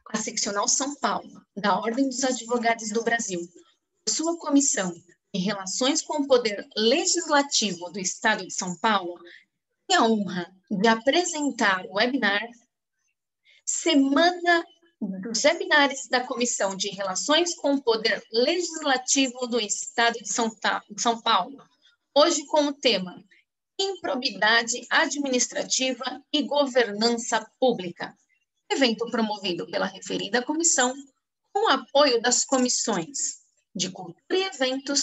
A Seccional São Paulo, da Ordem dos Advogados do Brasil, por sua comissão em Relações com o Poder Legislativo do Estado de São Paulo, tem a honra de apresentar o webinar Semana dos Webinários da Comissão de Relações com o Poder Legislativo do Estado de São Paulo, hoje com o tema Improbidade Administrativa e Governança Pública, evento promovido pela referida comissão, com o apoio das comissões de Cultura e Eventos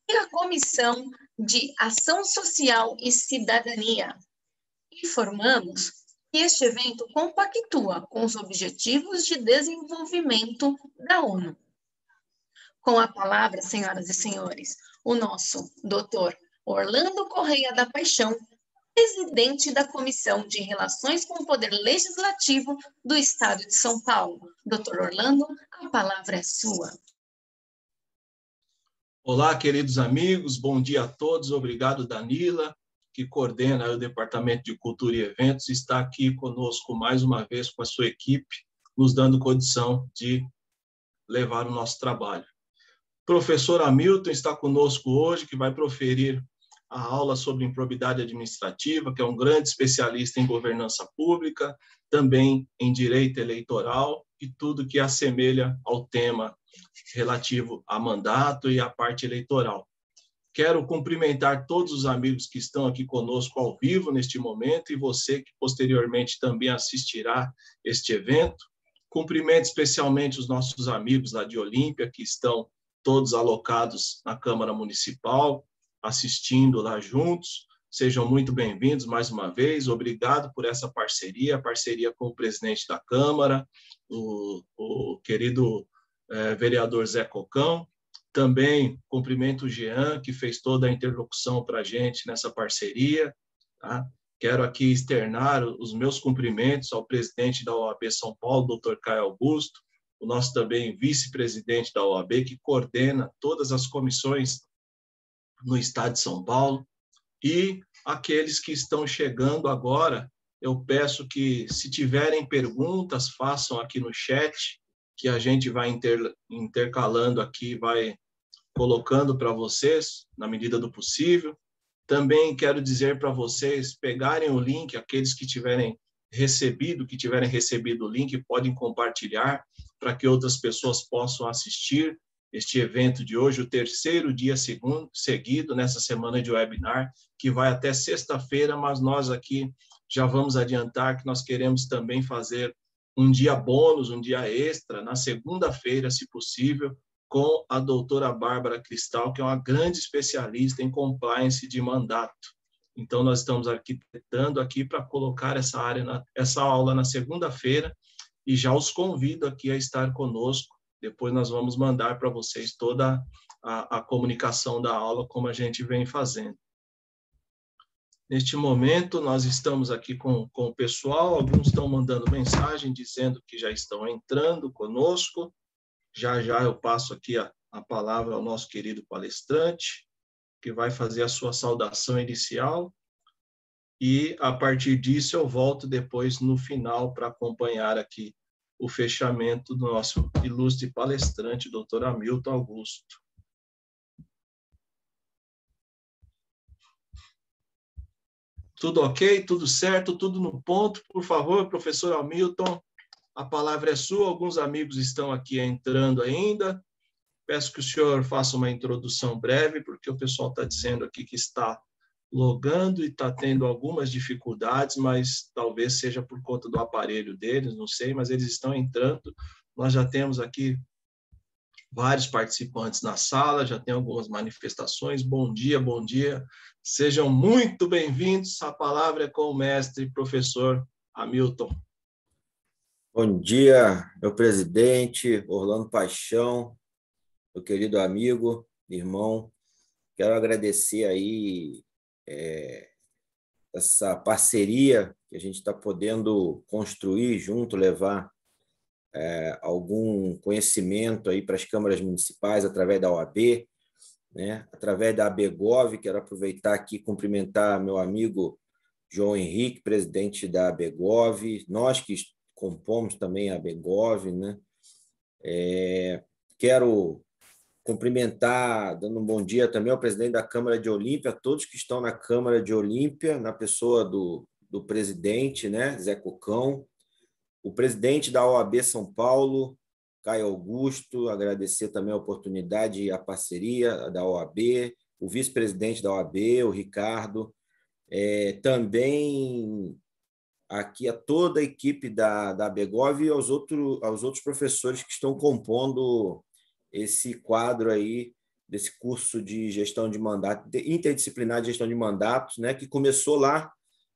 e a Comissão de Ação Social e Cidadania. Informamos que este evento compactua com os Objetivos de Desenvolvimento da ONU. Com a palavra, senhoras e senhores, o nosso doutor Orlando Correia da Paixão, presidente da Comissão de Relações com o Poder Legislativo do Estado de São Paulo. Doutor Orlando, a palavra é sua. Olá, queridos amigos, bom dia a todos. Obrigado, Danila, que coordena o Departamento de Cultura e Eventos, está aqui conosco mais uma vez com a sua equipe, nos dando condição de levar o nosso trabalho. O professor Hamilton está conosco hoje, que vai proferir a aula sobre improbidade administrativa, que é um grande especialista em governança pública, também em direito eleitoral e tudo que assemelha ao tema relativo a mandato e à parte eleitoral. Quero cumprimentar todos os amigos que estão aqui conosco ao vivo neste momento e você que posteriormente também assistirá este evento. Cumprimento especialmente os nossos amigos lá de Olímpia, que estão todos alocados na Câmara Municipal, assistindo lá juntos. Sejam muito bem-vindos mais uma vez. Obrigado por essa parceria, a parceria com o presidente da Câmara, o querido vereador Zé Cocão. Também cumprimento o Jean, que fez toda a interlocução para a gente nessa parceria. Tá? Quero aqui externar os meus cumprimentos ao presidente da OAB São Paulo, doutor Caio Augusto, o nosso também vice-presidente da OAB, que coordena todas as comissões no estado de São Paulo, e aqueles que estão chegando agora, eu peço que, se tiverem perguntas, façam aqui no chat, que a gente vai intercalando aqui, vai colocando para vocês, na medida do possível. Também quero dizer para vocês pegarem o link, aqueles que tiverem recebido o link, podem compartilhar para que outras pessoas possam assistir este evento de hoje, o terceiro dia seguido nessa semana de webinar, que vai até sexta-feira, mas nós aqui já vamos adiantar que nós queremos também fazer um dia bônus, um dia extra, na segunda-feira, se possível, com a doutora Bárbara Cristal, que é uma grande especialista em compliance de mandato. Então, nós estamos arquitetando aqui para colocar essa aula na segunda-feira e já os convido aqui a estar conosco. Depois nós vamos mandar para vocês toda a comunicação da aula, como a gente vem fazendo. Neste momento, nós estamos aqui com o pessoal, alguns estão mandando mensagem dizendo que já estão entrando conosco. Já eu passo aqui a palavra ao nosso querido palestrante, que vai fazer a sua saudação inicial, e a partir disso eu volto depois no final para acompanhar aqui o fechamento do nosso ilustre palestrante, doutor Hamilton Augusto. Tudo ok? Tudo certo? Tudo no ponto? Por favor, professor Hamilton, a palavra é sua. Alguns amigos estão aqui entrando ainda. Peço que o senhor faça uma introdução breve, porque o pessoal está dizendo aqui que está logando e está tendo algumas dificuldades, mas talvez seja por conta do aparelho deles, não sei, mas eles estão entrando. Nós já temos aqui vários participantes na sala, já tem algumas manifestações. Bom dia, bom dia. Sejam muito bem-vindos. A palavra é com o mestre professor Hamilton. Bom dia, meu presidente, Orlando Paixão, meu querido amigo, irmão. Quero agradecer aí essa parceria que a gente está podendo construir junto, levar algum conhecimento aí para as câmaras municipais através da OAB, né? Através da ABGOV. Quero aproveitar aqui e cumprimentar meu amigo João Henrique, presidente da ABGOV. Nós que compomos também a Abegov, né? Quero cumprimentar, dando um bom dia também ao presidente da Câmara de Olímpia, a todos que estão na Câmara de Olímpia, na pessoa do presidente, né, Zé Cocão, o presidente da OAB São Paulo, Caio Augusto, agradecer também a oportunidade e a parceria da OAB, o vice-presidente da OAB, o Ricardo, também aqui a toda a equipe da Abegov e aos outros professores que estão compondo esse quadro aí desse curso de gestão de mandato, interdisciplinar de gestão de mandatos, né, que começou lá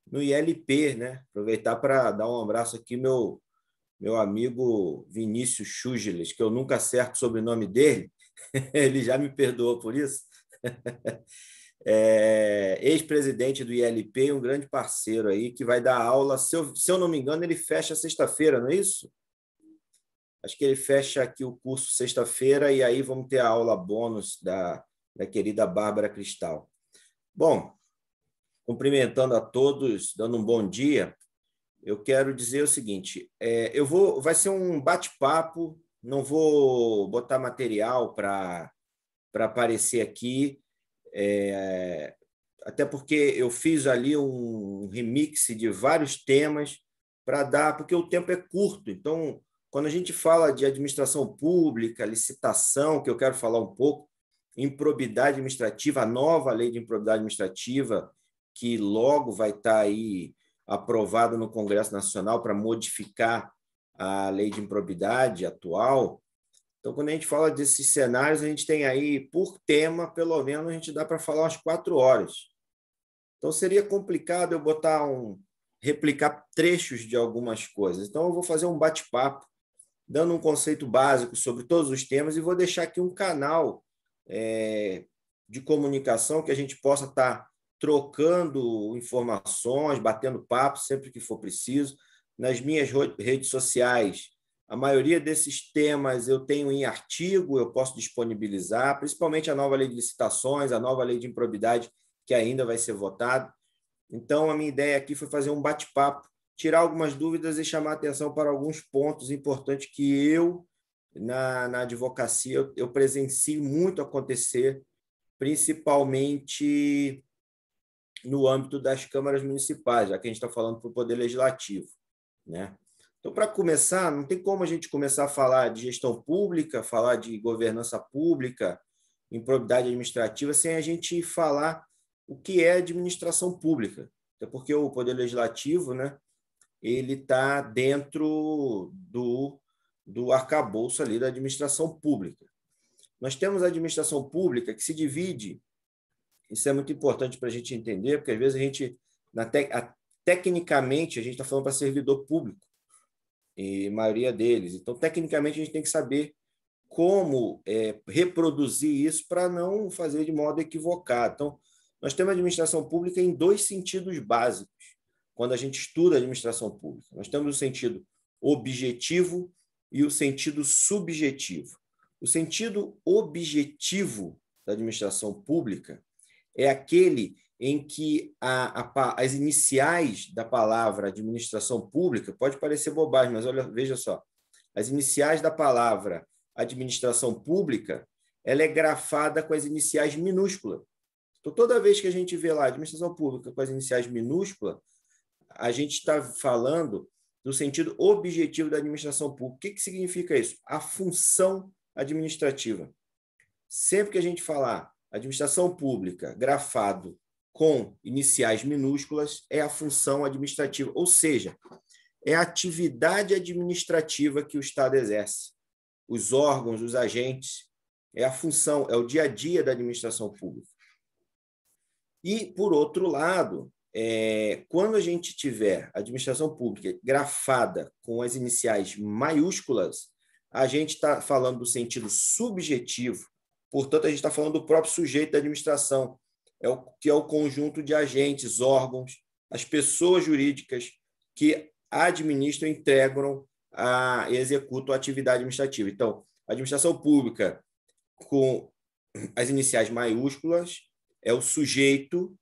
no ILP, né? Aproveitar para dar um abraço aqui meu amigo Vinícius Chugeles, que eu nunca acerto o sobrenome dele, ele já me perdoou por isso. Ex-presidente do ILP, um grande parceiro aí, que vai dar aula, se eu não me engano, ele fecha sexta-feira, não é isso? Acho que ele fecha aqui o curso sexta-feira e aí vamos ter a aula bônus da querida Bárbara Cristal. Bom, cumprimentando a todos, dando um bom dia, eu quero dizer o seguinte, vai ser um bate-papo, não vou botar material para aparecer aqui, até porque eu fiz ali um remix de vários temas para dar, porque o tempo é curto, então, quando a gente fala de administração pública, licitação, que eu quero falar um pouco, improbidade administrativa, a nova lei de improbidade administrativa, que logo vai estar aí aprovado no Congresso Nacional para modificar a lei de improbidade atual. Então, quando a gente fala desses cenários, a gente tem aí, por tema, pelo menos, a gente dá para falar umas 4 horas. Então, seria complicado eu replicar trechos de algumas coisas. Então, eu vou fazer um bate-papo, dando um conceito básico sobre todos os temas e vou deixar aqui um canal de comunicação que a gente possa estar trocando informações, batendo papo sempre que for preciso. Nas minhas redes sociais, a maioria desses temas eu tenho em artigo, eu posso disponibilizar, principalmente a nova lei de licitações, a nova lei de improbidade, que ainda vai ser votada. Então, a minha ideia aqui foi fazer um bate-papo, tirar algumas dúvidas e chamar atenção para alguns pontos importantes que eu, na advocacia, eu presencio muito acontecer, principalmente no âmbito das câmaras municipais, já que a gente está falando para o Poder Legislativo, né? Então, para começar, não tem como a gente começar a falar de gestão pública, falar de governança pública, improbidade administrativa, sem a gente falar o que é administração pública. Até porque o Poder Legislativo, né, ele está dentro do arcabouço ali da administração pública. Nós temos a administração pública que se divide, isso é muito importante para a gente entender, porque às vezes a gente, tecnicamente, a gente está falando para servidor público, e a maioria deles. Então, tecnicamente, a gente tem que saber como reproduzir isso para não fazer de modo equivocado. Então, nós temos a administração pública em 2 sentidos básicos, quando a gente estuda a administração pública. Nós temos o sentido objetivo e o sentido subjetivo. O sentido objetivo da administração pública é aquele em que as iniciais da palavra administração pública, pode parecer bobagem, mas veja só, as iniciais da palavra administração pública, ela é grafada com as iniciais minúsculas. Então, toda vez que a gente vê lá administração pública com as iniciais minúsculas, a gente está falando do sentido objetivo da administração pública. O que significa isso? A função administrativa. Sempre que a gente falar administração pública grafado com iniciais minúsculas, é a função administrativa, ou seja, é a atividade administrativa que o Estado exerce. Os órgãos, os agentes, é a função, é o dia a dia da administração pública. E, por outro lado, quando a gente tiver a administração pública grafada com as iniciais maiúsculas, a gente está falando do sentido subjetivo, portanto, a gente está falando do próprio sujeito da administração, que é o conjunto de agentes, órgãos, as pessoas jurídicas que administram, integram e executam a atividade administrativa. Então, a administração pública com as iniciais maiúsculas é o sujeito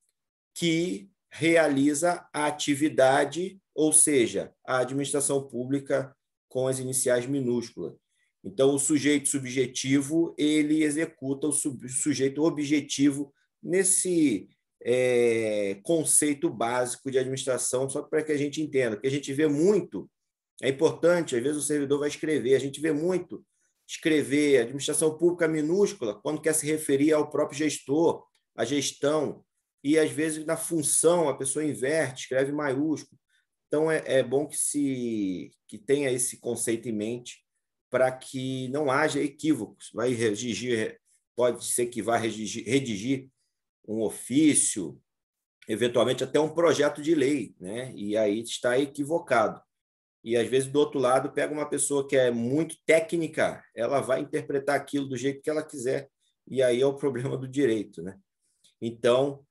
que realiza a atividade ou seja, a administração pública com as iniciais minúsculas. Então, o sujeito subjetivo ele executa o sujeito objetivo nesse conceito básico de administração, só para que a gente entenda, porque a gente vê muito, é importante, às vezes o servidor vai escrever, a gente vê muito escrever administração pública minúscula quando quer se referir ao próprio gestor, à gestão, e às vezes na função a pessoa inverte, escreve maiúsculo. Então é bom que tenha esse conceito em mente para que não haja equívocos. Pode ser que vá redigir um ofício, eventualmente até um projeto de lei, né? E aí está equivocado. E, às vezes, do outro lado, pega uma pessoa que é muito técnica, ela vai interpretar aquilo do jeito que ela quiser, e aí é o problema do direito, né? Então,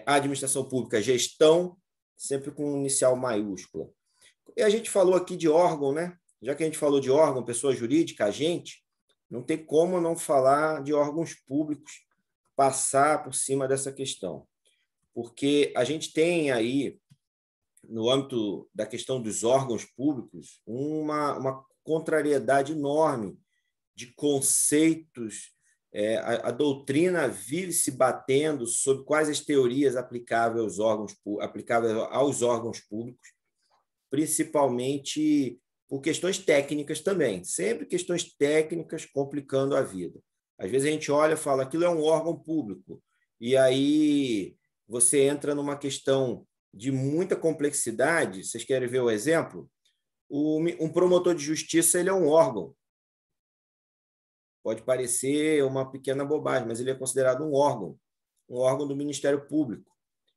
a administração pública, gestão, sempre com inicial maiúscula. E a gente falou aqui de órgão, né? Já que a gente falou de órgão, pessoa jurídica, agente, não tem como não falar de órgãos públicos, passar por cima dessa questão. Porque a gente tem aí, no âmbito da questão dos órgãos públicos, uma contrariedade enorme de conceitos. A doutrina vive se batendo sobre quais as teorias aplicáveis aos órgãos públicos, principalmente por questões técnicas também, sempre questões técnicas complicando a vida. Às vezes a gente olha e fala, aquilo é um órgão público, e aí você entra numa questão de muita complexidade. Vocês querem ver o exemplo? Um promotor de justiça ele é um órgão. Pode parecer uma pequena bobagem, mas ele é considerado um órgão do Ministério Público.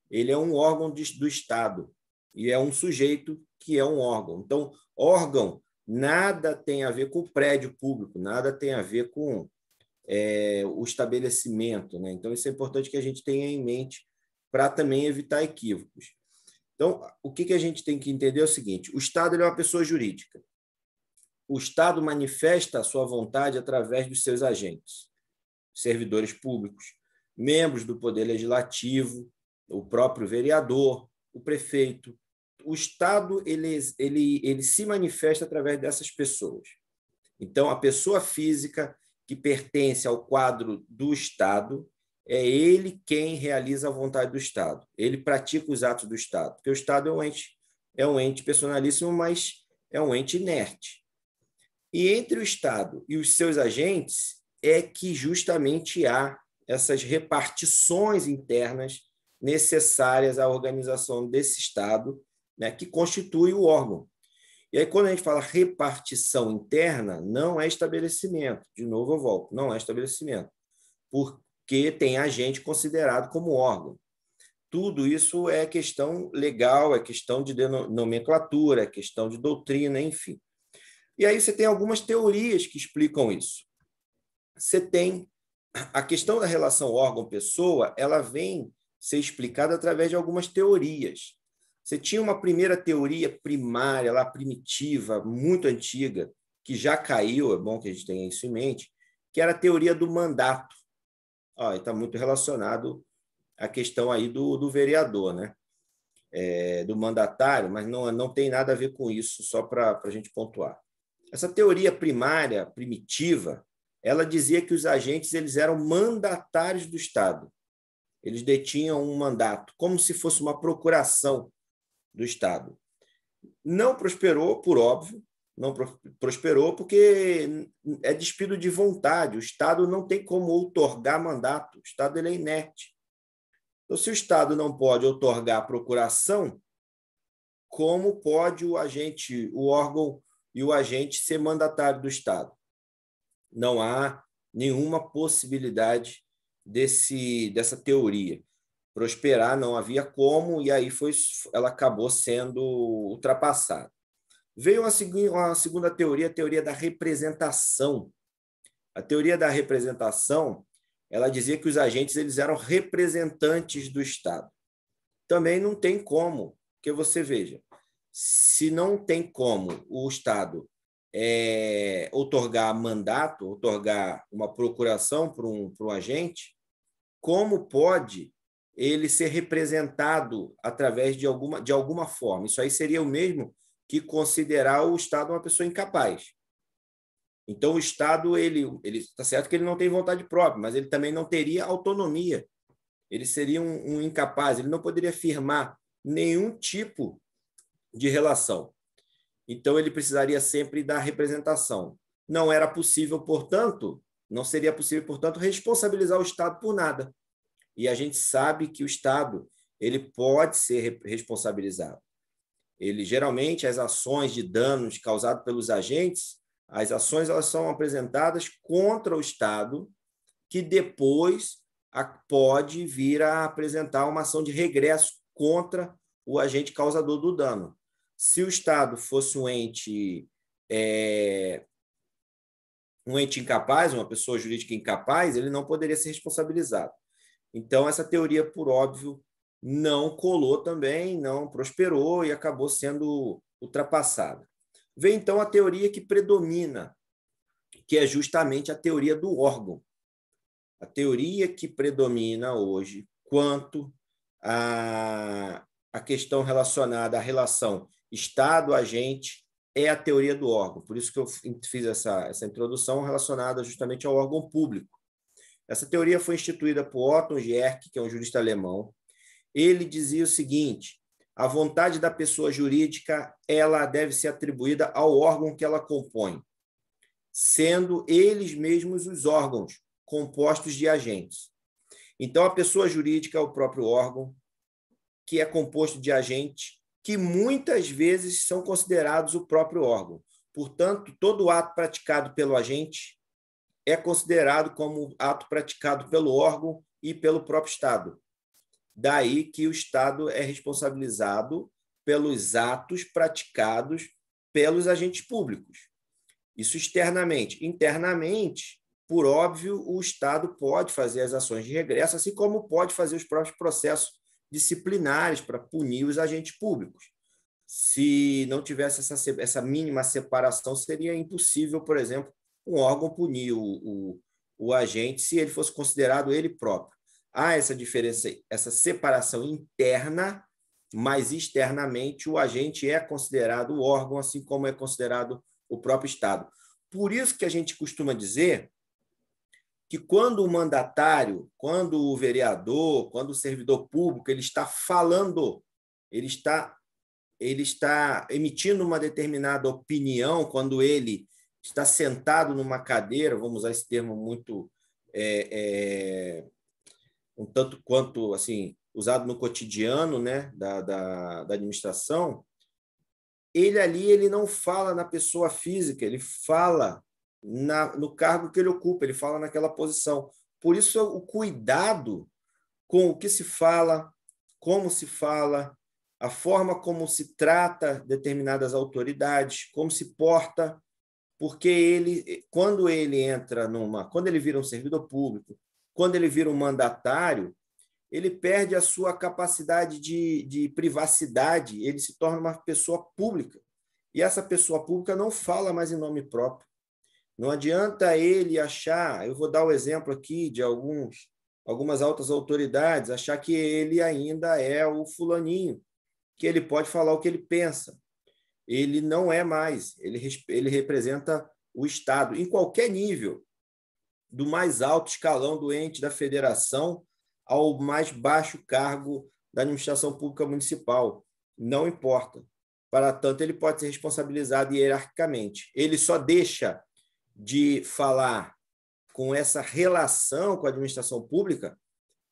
Ele é um órgão do Estado e é um sujeito que é um órgão. Então, órgão nada tem a ver com o prédio público, nada tem a ver com o estabelecimento, né? Então, isso é importante que a gente tenha em mente para também evitar equívocos. Então, o que a gente tem que entender é o seguinte: o Estado ele é uma pessoa jurídica. O Estado manifesta a sua vontade através dos seus agentes, servidores públicos, membros do Poder Legislativo, o próprio vereador, o prefeito. O Estado ele se manifesta através dessas pessoas. Então, a pessoa física que pertence ao quadro do Estado, é ele quem realiza a vontade do Estado. Ele pratica os atos do Estado, porque o Estado é um ente personalíssimo, mas é um ente inerte. E entre o Estado e os seus agentes é que justamente há essas repartições internas necessárias à organização desse Estado, né, que constitui o órgão. E aí, quando a gente fala repartição interna, não é estabelecimento. De novo, eu volto, não é estabelecimento. Porque tem agente considerado como órgão. Tudo isso é questão legal, é questão de nomenclatura, é questão de doutrina, enfim. E aí você tem algumas teorias que explicam isso. Você tem a questão da relação órgão-pessoa, ela vem ser explicada através de algumas teorias. Você tinha uma primeira teoria primária, lá primitiva, muito antiga, que já caiu, é bom que a gente tenha isso em mente, que era a teoria do mandato. Está muito relacionado à questão aí do vereador, né? Do mandatário, mas não tem nada a ver com isso, só para a gente pontuar. Essa teoria primária, primitiva, ela dizia que os agentes eles eram mandatários do Estado. Eles detinham um mandato, como se fosse uma procuração do Estado. Não prosperou, por óbvio, não prosperou porque é despido de vontade. O Estado não tem como outorgar mandato. O Estado ele é inerte. Então, se o Estado não pode outorgar procuração, como pode o agente, o órgão e o agente ser mandatário do Estado? Não há nenhuma possibilidade dessa teoria prosperar, não havia como, e aí ela acabou sendo ultrapassada. Veio uma segunda teoria, a teoria da representação. A teoria da representação, ela dizia que os agentes eles eram representantes do Estado. Também não tem como, porque você veja, se não tem como o Estado outorgar mandato, outorgar uma procuração para um agente, como pode ele ser representado através de alguma forma. Isso aí seria o mesmo que considerar o Estado uma pessoa incapaz. Então, o Estado, ele está certo que ele não tem vontade própria, mas ele também não teria autonomia. Ele seria um incapaz, ele não poderia firmar nenhum tipo de relação. Então, ele precisaria sempre da representação. Não era possível, portanto, não seria possível, portanto, responsabilizar o Estado por nada. E a gente sabe que o Estado ele pode ser responsabilizado. Ele, geralmente, as ações de danos causados pelos agentes, as ações elas são apresentadas contra o Estado, que depois pode vir a apresentar uma ação de regresso contra o agente causador do dano. Se o Estado fosse um ente incapaz, uma pessoa jurídica incapaz, ele não poderia ser responsabilizado. Então, essa teoria, por óbvio, não colou também, não prosperou e acabou sendo ultrapassada. Vem, então, a teoria que predomina, que é justamente a teoria do órgão. A teoria que predomina hoje quanto à questão relacionada à relação Estado-agente é a teoria do órgão. Por isso que eu fiz essa introdução relacionada justamente ao órgão público. Essa teoria foi instituída por Otto Gerke, que é um jurista alemão. Ele dizia o seguinte: a vontade da pessoa jurídica ela deve ser atribuída ao órgão que ela compõe, sendo eles mesmos os órgãos compostos de agentes. Então, a pessoa jurídica é o próprio órgão, que é composto de agentes que muitas vezes são considerados o próprio órgão. Portanto, todo ato praticado pelo agente é considerado como ato praticado pelo órgão e pelo próprio Estado. Daí que o Estado é responsabilizado pelos atos praticados pelos agentes públicos. Isso externamente. Internamente, por óbvio, o Estado pode fazer as ações de regresso, assim como pode fazer os próprios processos disciplinares para punir os agentes públicos. Se não tivesse essa mínima separação, seria impossível, por exemplo, um órgão punir o agente se ele fosse considerado ele próprio. Há essa diferença, essa separação interna, mas externamente o agente é considerado o órgão, assim como é considerado o próprio Estado. Por isso que a gente costuma dizer que quando o mandatário, quando o vereador, quando o servidor público, ele está falando, ele está emitindo uma determinada opinião, quando ele está sentado numa cadeira, vamos usar esse termo muito um tanto quanto assim usado no cotidiano, né, da administração, ele não fala na pessoa física, ele fala no cargo que ele ocupa, ele fala naquela posição. Por isso, o cuidado com o que se fala, como se fala, a forma como se trata determinadas autoridades, como se porta, porque quando ele vira um servidor público, quando ele vira um mandatário, ele perde a sua capacidade de privacidade, ele se torna uma pessoa pública. E essa pessoa pública não fala mais em nome próprio. Não adianta ele achar, eu vou dar o exemplo aqui de algumas altas autoridades, achar que ele ainda é o fulaninho, que ele pode falar o que ele pensa. Ele não é mais, ele representa o Estado, em qualquer nível, do mais alto escalão do ente da federação ao mais baixo cargo da administração pública municipal. Não importa. Para tanto, ele pode ser responsabilizado hierarquicamente. Ele só deixa de falar com essa relação com a administração pública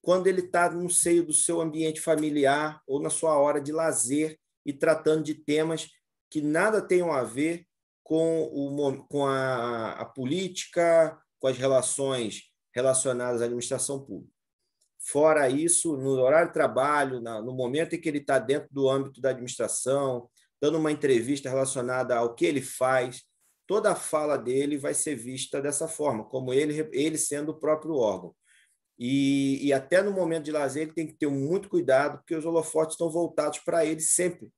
quando ele está no seio do seu ambiente familiar ou na sua hora de lazer e tratando de temas que nada tenham a ver com a política, com as relações relacionadas à administração pública. Fora isso, no horário de trabalho, no momento em que ele está dentro do âmbito da administração, dando uma entrevista relacionada ao que ele faz, toda a fala dele vai ser vista dessa forma, como ele sendo o próprio órgão. E até no momento de lazer ele tem que ter muito cuidado, porque os holofotes estão voltados para ele sempre.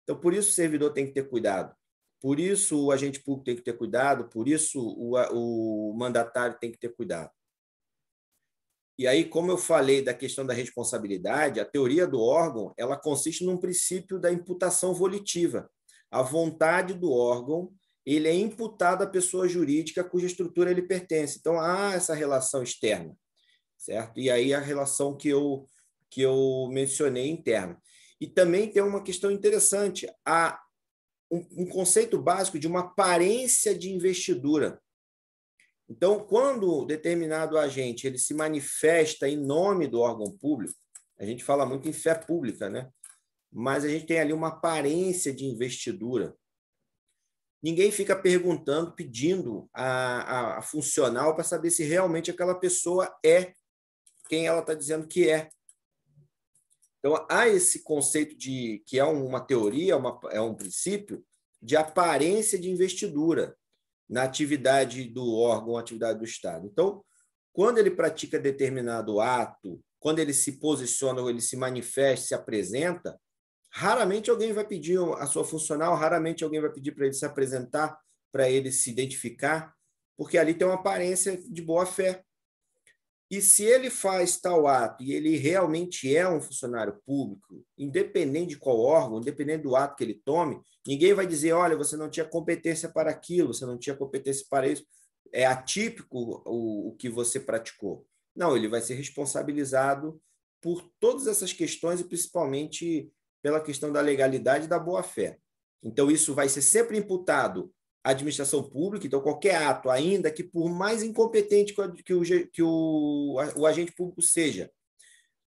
Então, por isso o servidor tem que ter cuidado, por isso o agente público tem que ter cuidado, por isso o mandatário tem que ter cuidado. E aí, como eu falei da questão da responsabilidade, a teoria do órgão ela consiste num princípio da imputação volitiva. A vontade do órgão ele é imputado à pessoa jurídica cuja estrutura ele pertence. Então, há essa relação externa, certo? E aí a relação que eu mencionei interna. E também tem uma questão interessante, há um conceito básico de uma aparência de investidura. Então, quando determinado agente ele se manifesta em nome do órgão público, a gente fala muito em fé pública, né? Mas a gente tem ali uma aparência de investidura. Ninguém fica perguntando, pedindo a funcional para saber se realmente aquela pessoa é quem ela está dizendo que é. Então, há esse conceito de que é uma teoria, é um princípio de aparência de investidura na atividade do órgão, atividade do Estado. Então, quando ele pratica determinado ato, quando ele se posiciona, ou ele se manifesta, se apresenta, raramente alguém vai pedir a sua funcional, raramente alguém vai pedir para ele se apresentar, para ele se identificar, porque ali tem uma aparência de boa-fé. E se ele faz tal ato e ele realmente é um funcionário público, independente de qual órgão, independente do ato que ele tome, ninguém vai dizer, olha, você não tinha competência para aquilo, você não tinha competência para isso, é atípico o que você praticou. Não, ele vai ser responsabilizado por todas essas questões e principalmente pela questão da legalidade e da boa-fé. Então, isso vai ser sempre imputado à administração pública, então qualquer ato, ainda que por mais incompetente que o agente público seja,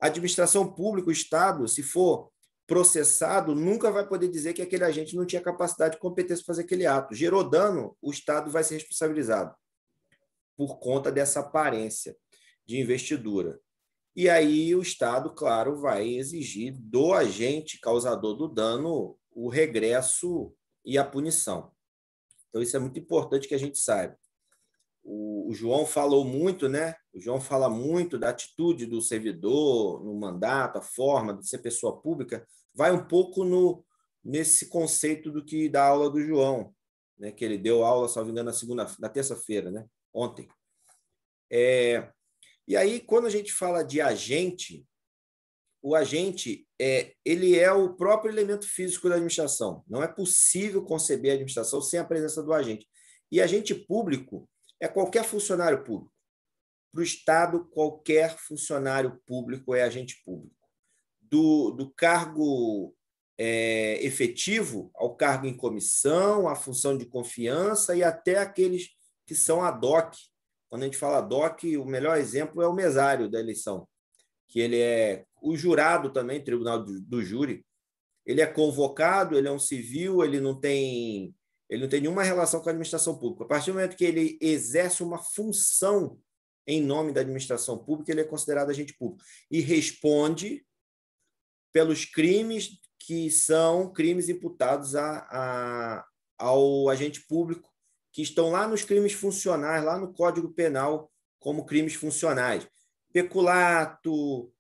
a administração pública, o Estado, se for processado, nunca vai poder dizer que aquele agente não tinha capacidade e competência para fazer aquele ato. Gerou dano, o Estado vai ser responsabilizado por conta dessa aparência de investidura. E aí o Estado, claro, vai exigir do agente causador do dano o regresso e a punição. Então, isso é muito importante que a gente saiba. O João falou muito, né? O João fala muito da atitude do servidor no mandato, a forma de ser pessoa pública, vai um pouco nesse conceito do que da aula do João, né? Que ele deu aula, se não me engano, na terça-feira, né? Ontem. E aí, quando a gente fala de agente, o agente ele é o próprio elemento físico da administração. Não é possível conceber a administração sem a presença do agente. E agente público é qualquer funcionário público. Para o Estado, qualquer funcionário público é agente público. Do cargo efetivo ao cargo em comissão, à função de confiança e até aqueles que são ad hoc. Quando a gente fala ad hoc, o melhor exemplo é o mesário da eleição, que ele é o jurado também, tribunal do júri. Ele é convocado, ele é um civil, ele não tem nenhuma relação com a administração pública. A partir do momento que ele exerce uma função em nome da administração pública, ele é considerado agente público e responde pelos crimes que são crimes imputados ao agente público, que estão lá nos crimes funcionais, lá no Código Penal, como crimes funcionais. Peculato,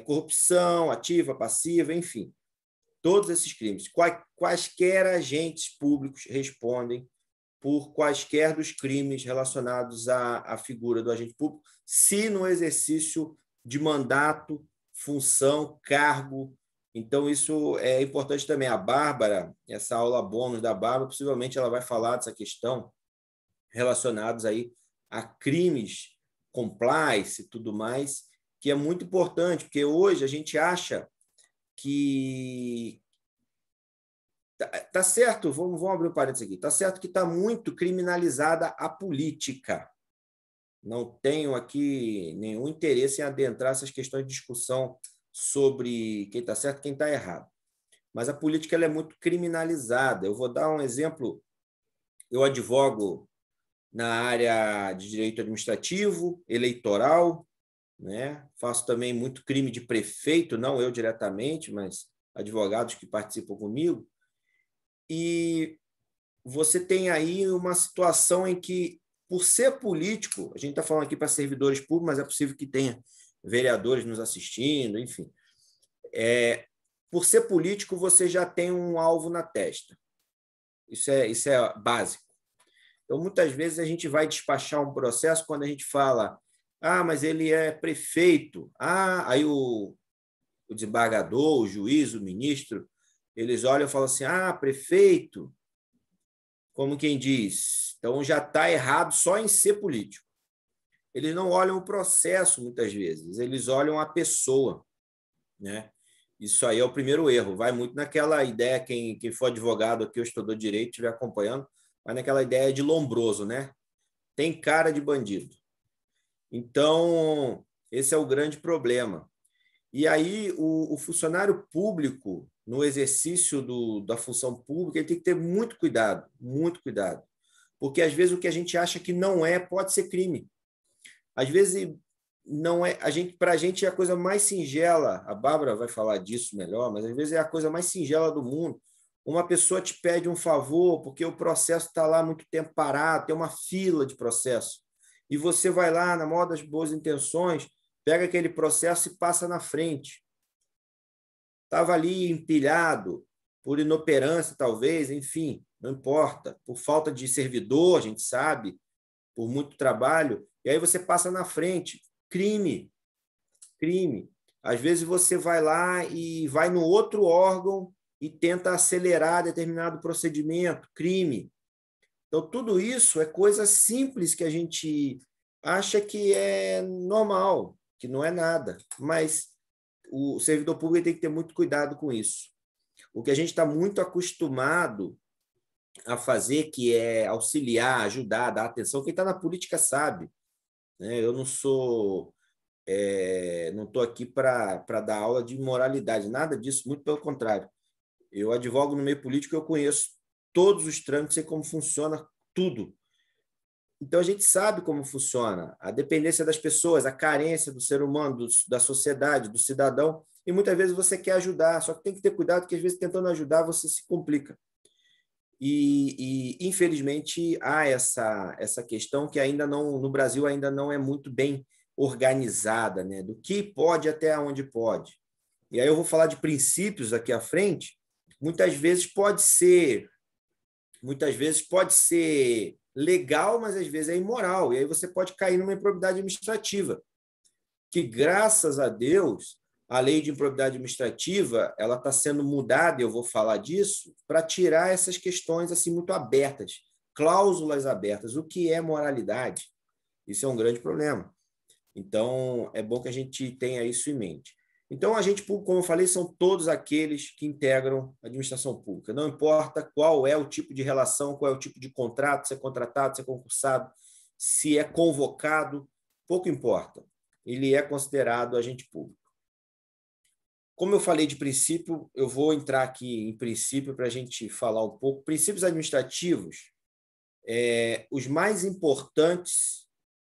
corrupção ativa, passiva, enfim. Todos esses crimes. Quaisquer agentes públicos respondem por quaisquer dos crimes relacionados à figura do agente público, se no exercício de mandato, função, cargo. Então, isso é importante também. A Bárbara, essa aula bônus da Bárbara, possivelmente ela vai falar dessa questão relacionados aí a crimes, compliance e tudo mais, que é muito importante, porque hoje a gente acha que tá certo, vamos abrir um parênteses aqui, tá certo que está muito criminalizada a política. Não tenho aqui nenhum interesse em adentrar essas questões de discussão sobre quem está certo e quem está errado. Mas a política ela é muito criminalizada. Eu vou dar um exemplo. Eu advogo na área de direito administrativo, eleitoral, né? Faço também muito crime de prefeito, não eu diretamente, mas advogados que participam comigo. E você tem aí uma situação em que, por ser político, a gente está falando aqui para servidores públicos, mas é possível que tenha vereadores nos assistindo, enfim. Por ser político, você já tem um alvo na testa. Isso é básico. Então, muitas vezes, a gente vai despachar um processo quando a gente fala Ah, mas ele é prefeito. Ah, aí o desembargador, o juiz, o ministro, eles olham e falam assim, ah, prefeito, como quem diz, então já está errado só em ser político. Eles não olham o processo, muitas vezes, eles olham a pessoa, né? Isso aí é o primeiro erro. Vai muito naquela ideia, quem for advogado aqui ou estudou direito, estiver acompanhando, vai naquela ideia de Lombroso, né? Tem cara de bandido. Então, esse é o grande problema. E aí, o funcionário público, no exercício da função pública, ele tem que ter muito cuidado, muito cuidado. Porque, às vezes, o que a gente acha que não é, pode ser crime. Às vezes, não é, para a gente é a coisa mais singela, a Bárbara vai falar disso melhor, mas às vezes é a coisa mais singela do mundo. Uma pessoa te pede um favor porque o processo está lá muito tempo parado, tem uma fila de processo. E você vai lá, na maior das boas intenções, pega aquele processo e passa na frente. Estava ali empilhado, por inoperância, talvez, enfim, não importa. Por falta de servidor, a gente sabe, por muito trabalho, e aí você passa na frente. Crime, crime. Às vezes você vai lá e vai no outro órgão e tenta acelerar determinado procedimento, crime. Então, tudo isso é coisa simples que a gente acha que é normal, que não é nada, mas o servidor público tem que ter muito cuidado com isso. O que a gente está muito acostumado a fazer, que é auxiliar, ajudar, dar atenção, quem está na política sabe, né? Eu não sou, não estou aqui para dar aula de moralidade, nada disso, muito pelo contrário. Eu advogo no meio político, eu conheço todos os trâmites, sei como funciona tudo. Então, a gente sabe como funciona a dependência das pessoas, a carência do ser humano, da sociedade, do cidadão, e muitas vezes você quer ajudar, só que tem que ter cuidado, porque às vezes tentando ajudar você se complica. Infelizmente, há essa questão que ainda não, no Brasil ainda não é muito bem organizada, né? Do que pode até onde pode. E aí eu vou falar de princípios aqui à frente. Muitas vezes pode ser legal, mas às vezes é imoral. E aí você pode cair numa improbidade administrativa, que, graças a Deus, a lei de improbidade administrativa ela está sendo mudada, e eu vou falar disso, para tirar essas questões assim muito abertas, cláusulas abertas. O que é moralidade? Isso é um grande problema. Então, é bom que a gente tenha isso em mente. Então, a gente, como eu falei, são todos aqueles que integram a administração pública. Não importa qual é o tipo de relação, qual é o tipo de contrato, se é contratado, se é concursado, se é convocado, pouco importa. Ele é considerado agente público. Como eu falei de princípio, eu vou entrar aqui em princípio para a gente falar um pouco. Princípios administrativos, os mais importantes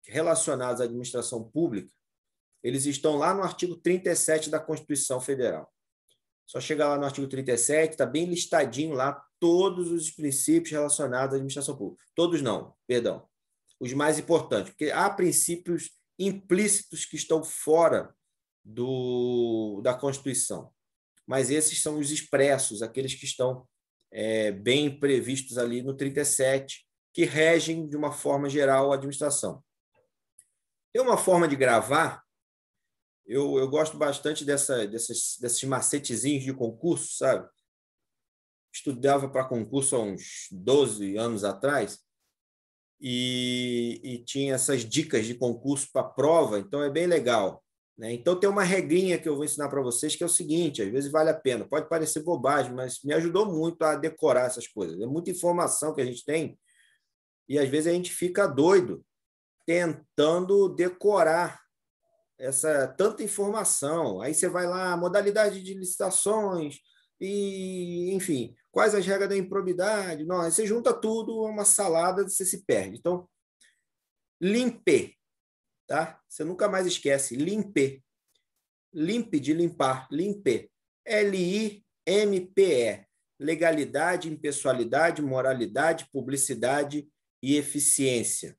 relacionados à administração pública, eles estão lá no artigo 37 da Constituição Federal. Só chegar lá no artigo 37, está bem listadinho lá todos os princípios relacionados à administração pública. Todos não, perdão. Os mais importantes, porque há princípios implícitos que estão fora da Constituição. Mas esses são os expressos, aqueles que estão bem previstos ali no 37, que regem, de uma forma geral, a administração. Tem uma forma de gravar. Eu gosto bastante desses macetezinhos de concurso, sabe? Estudava para concurso há uns 12 anos atrás e tinha essas dicas de concurso para prova, então é bem legal, né? Então tem uma regrinha que eu vou ensinar para vocês que é o seguinte, às vezes vale a pena, pode parecer bobagem, mas me ajudou muito a decorar essas coisas. É muita informação que a gente tem e às vezes a gente fica doido tentando decorar tanta informação. Aí você vai lá, modalidade de licitações, e, enfim, quais as regras da improbidade. Não, aí você junta tudo, é uma salada, você se perde. Então, limpe, tá? Você nunca mais esquece, limpe. Limpe de limpar, limpe. LIMPE. Legalidade, impessoalidade, moralidade, publicidade e eficiência.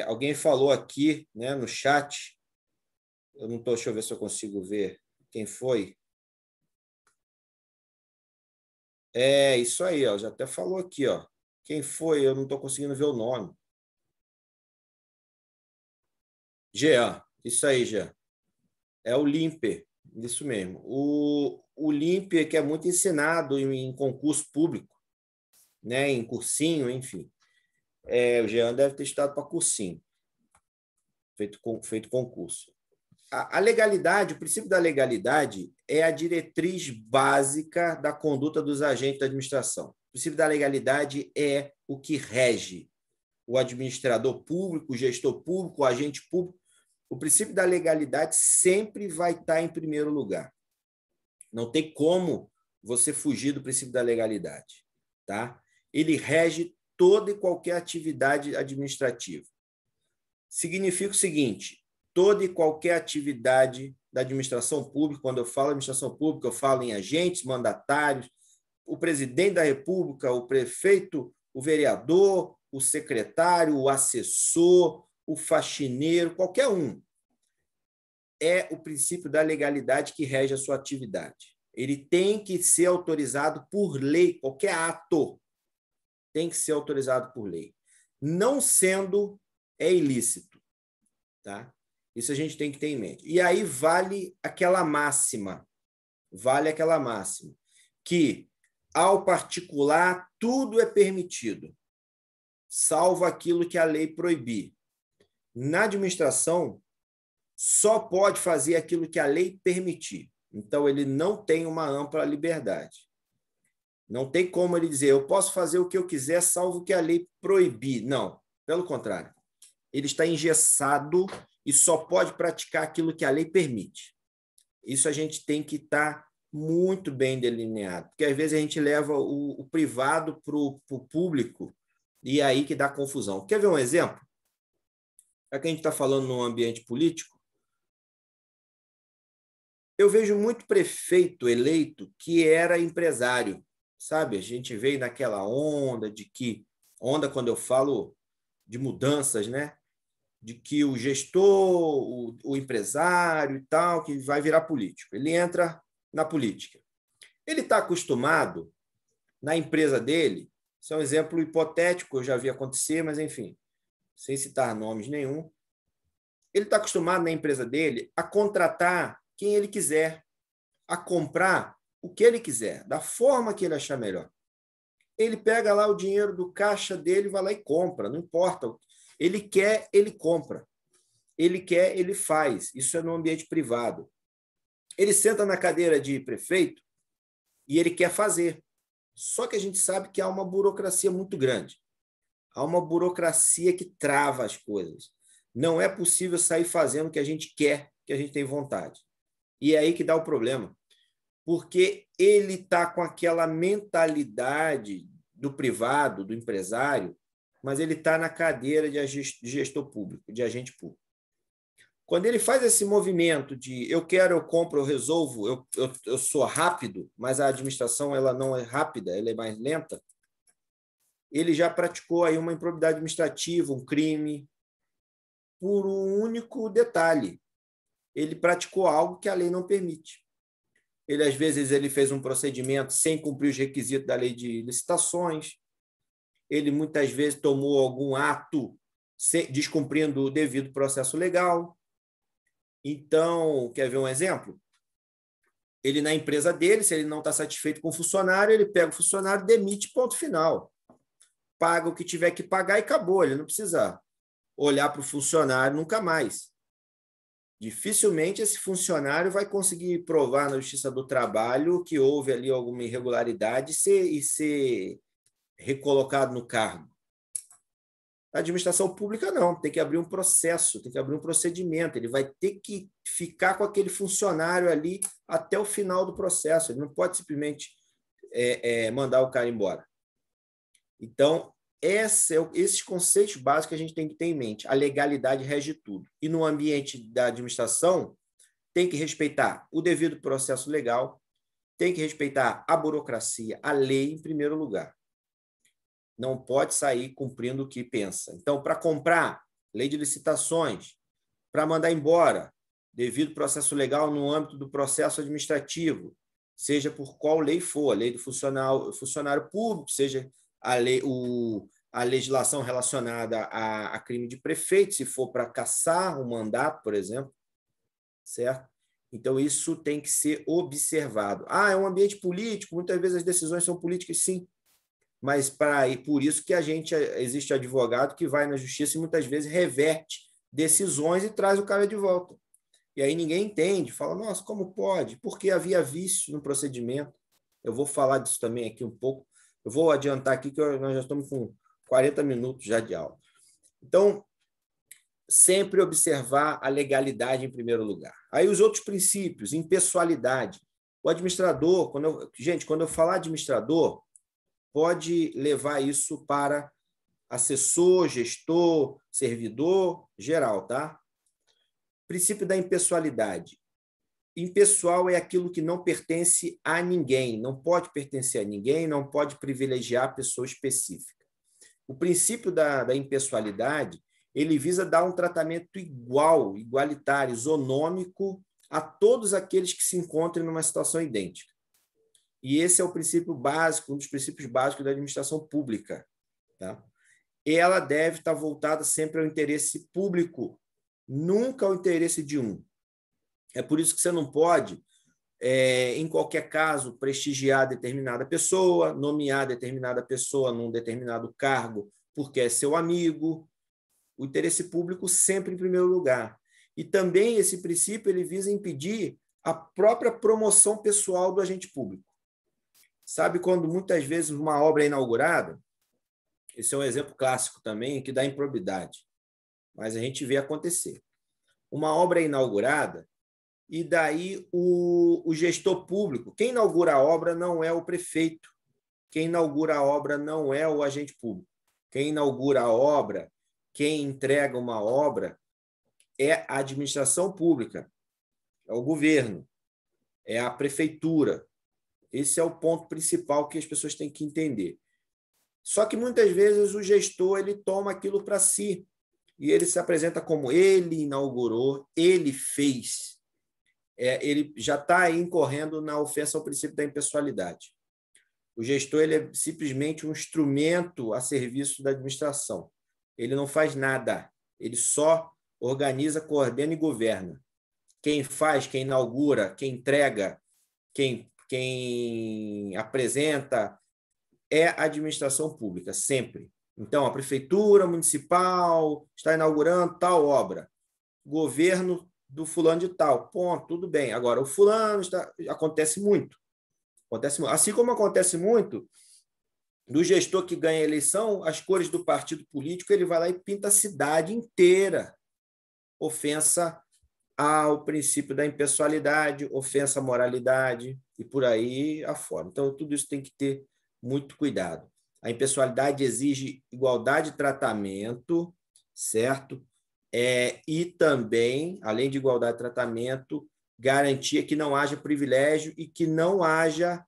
Alguém falou aqui, né, no chat, eu não estou, deixa eu ver se eu consigo ver quem foi. Isso aí, ó, já até falou aqui, ó. Quem foi? Eu não estou conseguindo ver o nome. Jean, isso aí, Jean. É o Limper, isso mesmo. O Limper, que é muito ensinado em concurso público, né? Em cursinho, enfim. O Jean deve ter estudado para cursinho, feito concurso. A legalidade, o princípio da legalidade é a diretriz básica da conduta dos agentes da administração. O princípio da legalidade é o que rege o administrador público, o gestor público, o agente público. O princípio da legalidade sempre vai estar em primeiro lugar. Não tem como você fugir do princípio da legalidade, tá? Ele rege toda e qualquer atividade administrativa. Significa o seguinte: toda e qualquer atividade da administração pública, quando eu falo administração pública, eu falo em agentes, mandatários, o presidente da República, o prefeito, o vereador, o secretário, o assessor, o faxineiro, qualquer um. É o princípio da legalidade que rege a sua atividade. Ele tem que ser autorizado por lei, qualquer ato tem que ser autorizado por lei. Não sendo, é ilícito. Tá? Isso a gente tem que ter em mente. E aí vale aquela máxima, que ao particular tudo é permitido, salvo aquilo que a lei proibir. Na administração, só pode fazer aquilo que a lei permitir. Então, ele não tem uma ampla liberdade. Não tem como ele dizer, eu posso fazer o que eu quiser, salvo o que a lei proibir. Não, pelo contrário. Ele está engessado e só pode praticar aquilo que a lei permite. Isso a gente tem que estar muito bem delineado, porque às vezes a gente leva o privado para o público e é aí que dá confusão. Quer ver um exemplo? Já que a gente está falando no ambiente político, eu vejo muito prefeito eleito que era empresário, sabe? A gente veio naquela onda quando eu falo de mudanças, né? De que o gestor, o empresário e tal, que vai virar político. Ele entra na política. Ele está acostumado na empresa dele, isso é um exemplo hipotético, eu já vi acontecer, mas enfim, sem citar nomes nenhum. Ele está acostumado na empresa dele a contratar quem ele quiser, a comprar o que ele quiser, da forma que ele achar melhor. Ele pega lá o dinheiro do caixa dele, vai lá e compra, não importa. Ele quer, ele compra. Ele quer, ele faz. Isso é no ambiente privado. Ele senta na cadeira de prefeito e ele quer fazer. Só que a gente sabe que há uma burocracia muito grande. Há uma burocracia que trava as coisas. Não é possível sair fazendo o que a gente quer, que a gente tem vontade. E é aí que dá o problema. Porque ele está com aquela mentalidade do privado, do empresário, mas ele está na cadeira de gestor público, de agente público. Quando ele faz esse movimento de eu quero, eu compro, eu resolvo, eu sou rápido, mas a administração ela não é rápida, ela é mais lenta, ele já praticou aí uma improbidade administrativa, um crime, por um único detalhe. Ele praticou algo que a lei não permite. Ele, às vezes, ele fez um procedimento sem cumprir os requisitos da lei de licitações. Ele, muitas vezes, tomou algum ato descumprindo o devido processo legal. Então, quer ver um exemplo? Ele, na empresa dele, se ele não está satisfeito com o funcionário, ele pega o funcionário, demite, ponto final. Paga o que tiver que pagar e acabou. Ele não precisa olhar para o funcionário nunca mais. Dificilmente esse funcionário vai conseguir provar na Justiça do Trabalho que houve ali alguma irregularidade e ser recolocado no cargo. A administração pública não, tem que abrir um processo, tem que abrir um procedimento, ele vai ter que ficar com aquele funcionário ali até o final do processo, ele não pode simplesmente mandar o cara embora. Então, esses conceitos básicos que a gente tem que ter em mente. A legalidade rege tudo. E no ambiente da administração, tem que respeitar o devido processo legal, tem que respeitar a burocracia, a lei em primeiro lugar. Não pode sair cumprindo o que pensa. Então, para comprar, lei de licitações, para mandar embora, devido processo legal no âmbito do processo administrativo, seja por qual lei for, a lei do funcionário público, seja a a legislação relacionada a crime de prefeito, se for para cassar um mandato, por exemplo, certo? Então, isso tem que ser observado. É um ambiente político, muitas vezes as decisões são políticas, sim, mas por isso que existe advogado que vai na justiça e muitas vezes reverte decisões e traz o cara de volta. E aí ninguém entende, fala, nossa, como pode? Porque havia vício no procedimento. Eu vou falar disso também aqui um pouco. Eu vou adiantar aqui que nós já estamos com 40 minutos já de aula. Então, sempre observar a legalidade em primeiro lugar. Aí os outros princípios, impessoalidade. O administrador, quando eu falar administrador, pode levar isso para assessor, gestor, servidor, geral, tá? Princípio da impessoalidade. Impessoal é aquilo que não pertence a ninguém, não pode pertencer a ninguém, não pode privilegiar pessoa específica. O princípio da impessoalidade, ele visa dar um tratamento igualitário, isonômico a todos aqueles que se encontrem numa situação idêntica. E esse é o princípio básico, um dos princípios básicos da administração pública. Tá? E ela deve estar voltada sempre ao interesse público, nunca ao interesse de um. É por isso que você não pode, em qualquer caso, prestigiar determinada pessoa, nomear determinada pessoa num determinado cargo porque é seu amigo. O interesse público sempre em primeiro lugar. E também esse princípio ele visa impedir a própria promoção pessoal do agente público. Sabe quando muitas vezes uma obra é inaugurada? Esse é um exemplo clássico também que dá improbidade, mas a gente vê acontecer. Uma obra é inaugurada e daí o gestor público, quem inaugura a obra não é o prefeito, quem inaugura a obra não é o agente público. Quem inaugura a obra, quem entrega uma obra é a administração pública, é o governo, é a prefeitura. Esse é o ponto principal que as pessoas têm que entender. Só que muitas vezes o gestor ele toma aquilo para si e ele se apresenta como ele inaugurou, ele fez. Ele já está incorrendo na ofensa ao princípio da impessoalidade. O gestor ele é simplesmente um instrumento a serviço da administração. Ele não faz nada, ele só organiza, coordena e governa. Quem faz, quem inaugura, quem entrega, quem apresenta é a administração pública, sempre. Então, a prefeitura municipal está inaugurando tal obra. Governo do fulano de tal. Ponto, tudo bem. Agora, o fulano está... Acontece muito. Assim como acontece muito do gestor que ganha a eleição, as cores do partido político, ele vai lá e pinta a cidade inteira. Ofensa ao princípio da impessoalidade, ofensa à moralidade e por aí afora. Então, tudo isso tem que ter muito cuidado. A impessoalidade exige igualdade de tratamento, certo? E também, além de igualdade de tratamento, garantia que não haja privilégio e que não haja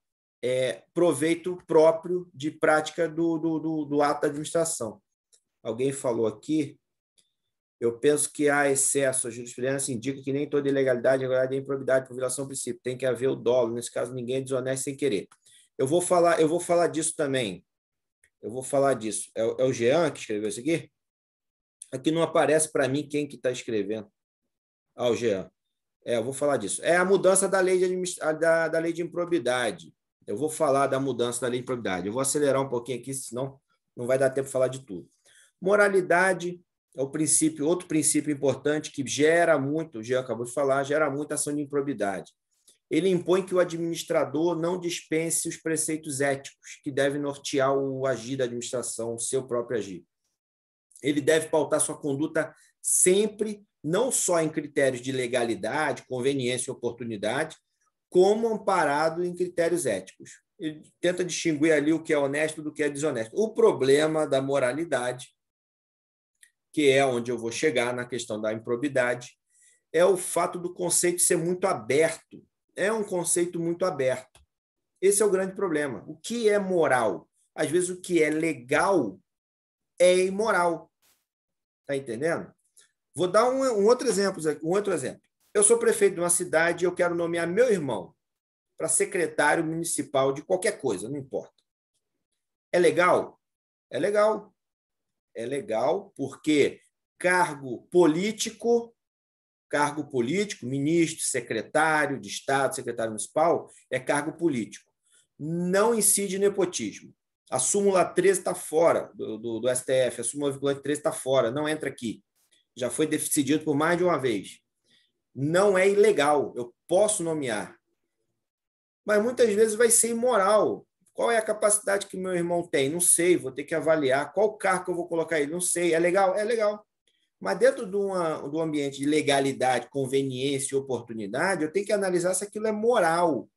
proveito próprio de prática do ato da administração. Alguém falou aqui, eu penso que há excesso, a jurisprudência indica que nem toda ilegalidade é improbidade por violação do princípio, tem que haver o dolo, nesse caso ninguém é desonesto sem querer. Eu vou falar disso também. Eu vou falar disso. É o Jean que escreveu isso aqui? Aqui não aparece para mim quem que está escrevendo. O Jean. Eu vou falar disso. É a mudança da lei da lei de improbidade. Eu vou falar da mudança da lei de improbidade. Eu vou acelerar um pouquinho aqui, senão não vai dar tempo de falar de tudo. Moralidade é outro princípio importante que gera muito, o Jean acabou de falar, gera muita ação de improbidade. Ele impõe que o administrador não dispense os preceitos éticos que devem nortear o agir da administração, o seu próprio agir. Ele deve pautar sua conduta sempre, não só em critérios de legalidade, conveniência e oportunidade, como amparado em critérios éticos. Ele tenta distinguir ali o que é honesto do que é desonesto. O problema da moralidade, que é onde eu vou chegar na questão da improbidade, é o fato do conceito ser muito aberto. É um conceito muito aberto. Esse é o grande problema. O que é moral? Às vezes, o que é legal é imoral. Está entendendo? Vou dar um outro exemplo. Eu sou prefeito de uma cidade e eu quero nomear meu irmão para secretário municipal de qualquer coisa, não importa. É legal? É legal. é legal porque cargo político, ministro, secretário de Estado, secretário municipal, é cargo político. Não incide nepotismo. A súmula 13 está fora do STF, a súmula vinculante 13 está fora, não entra aqui. Já foi decidido por mais de uma vez. Não é ilegal, eu posso nomear. Mas muitas vezes vai ser imoral. Qual é a capacidade que meu irmão tem? Não sei, vou ter que avaliar. Qual cargo que eu vou colocar ele? Não sei. É legal? É legal. Mas dentro do ambiente de legalidade, conveniência e oportunidade, eu tenho que analisar se aquilo é moral.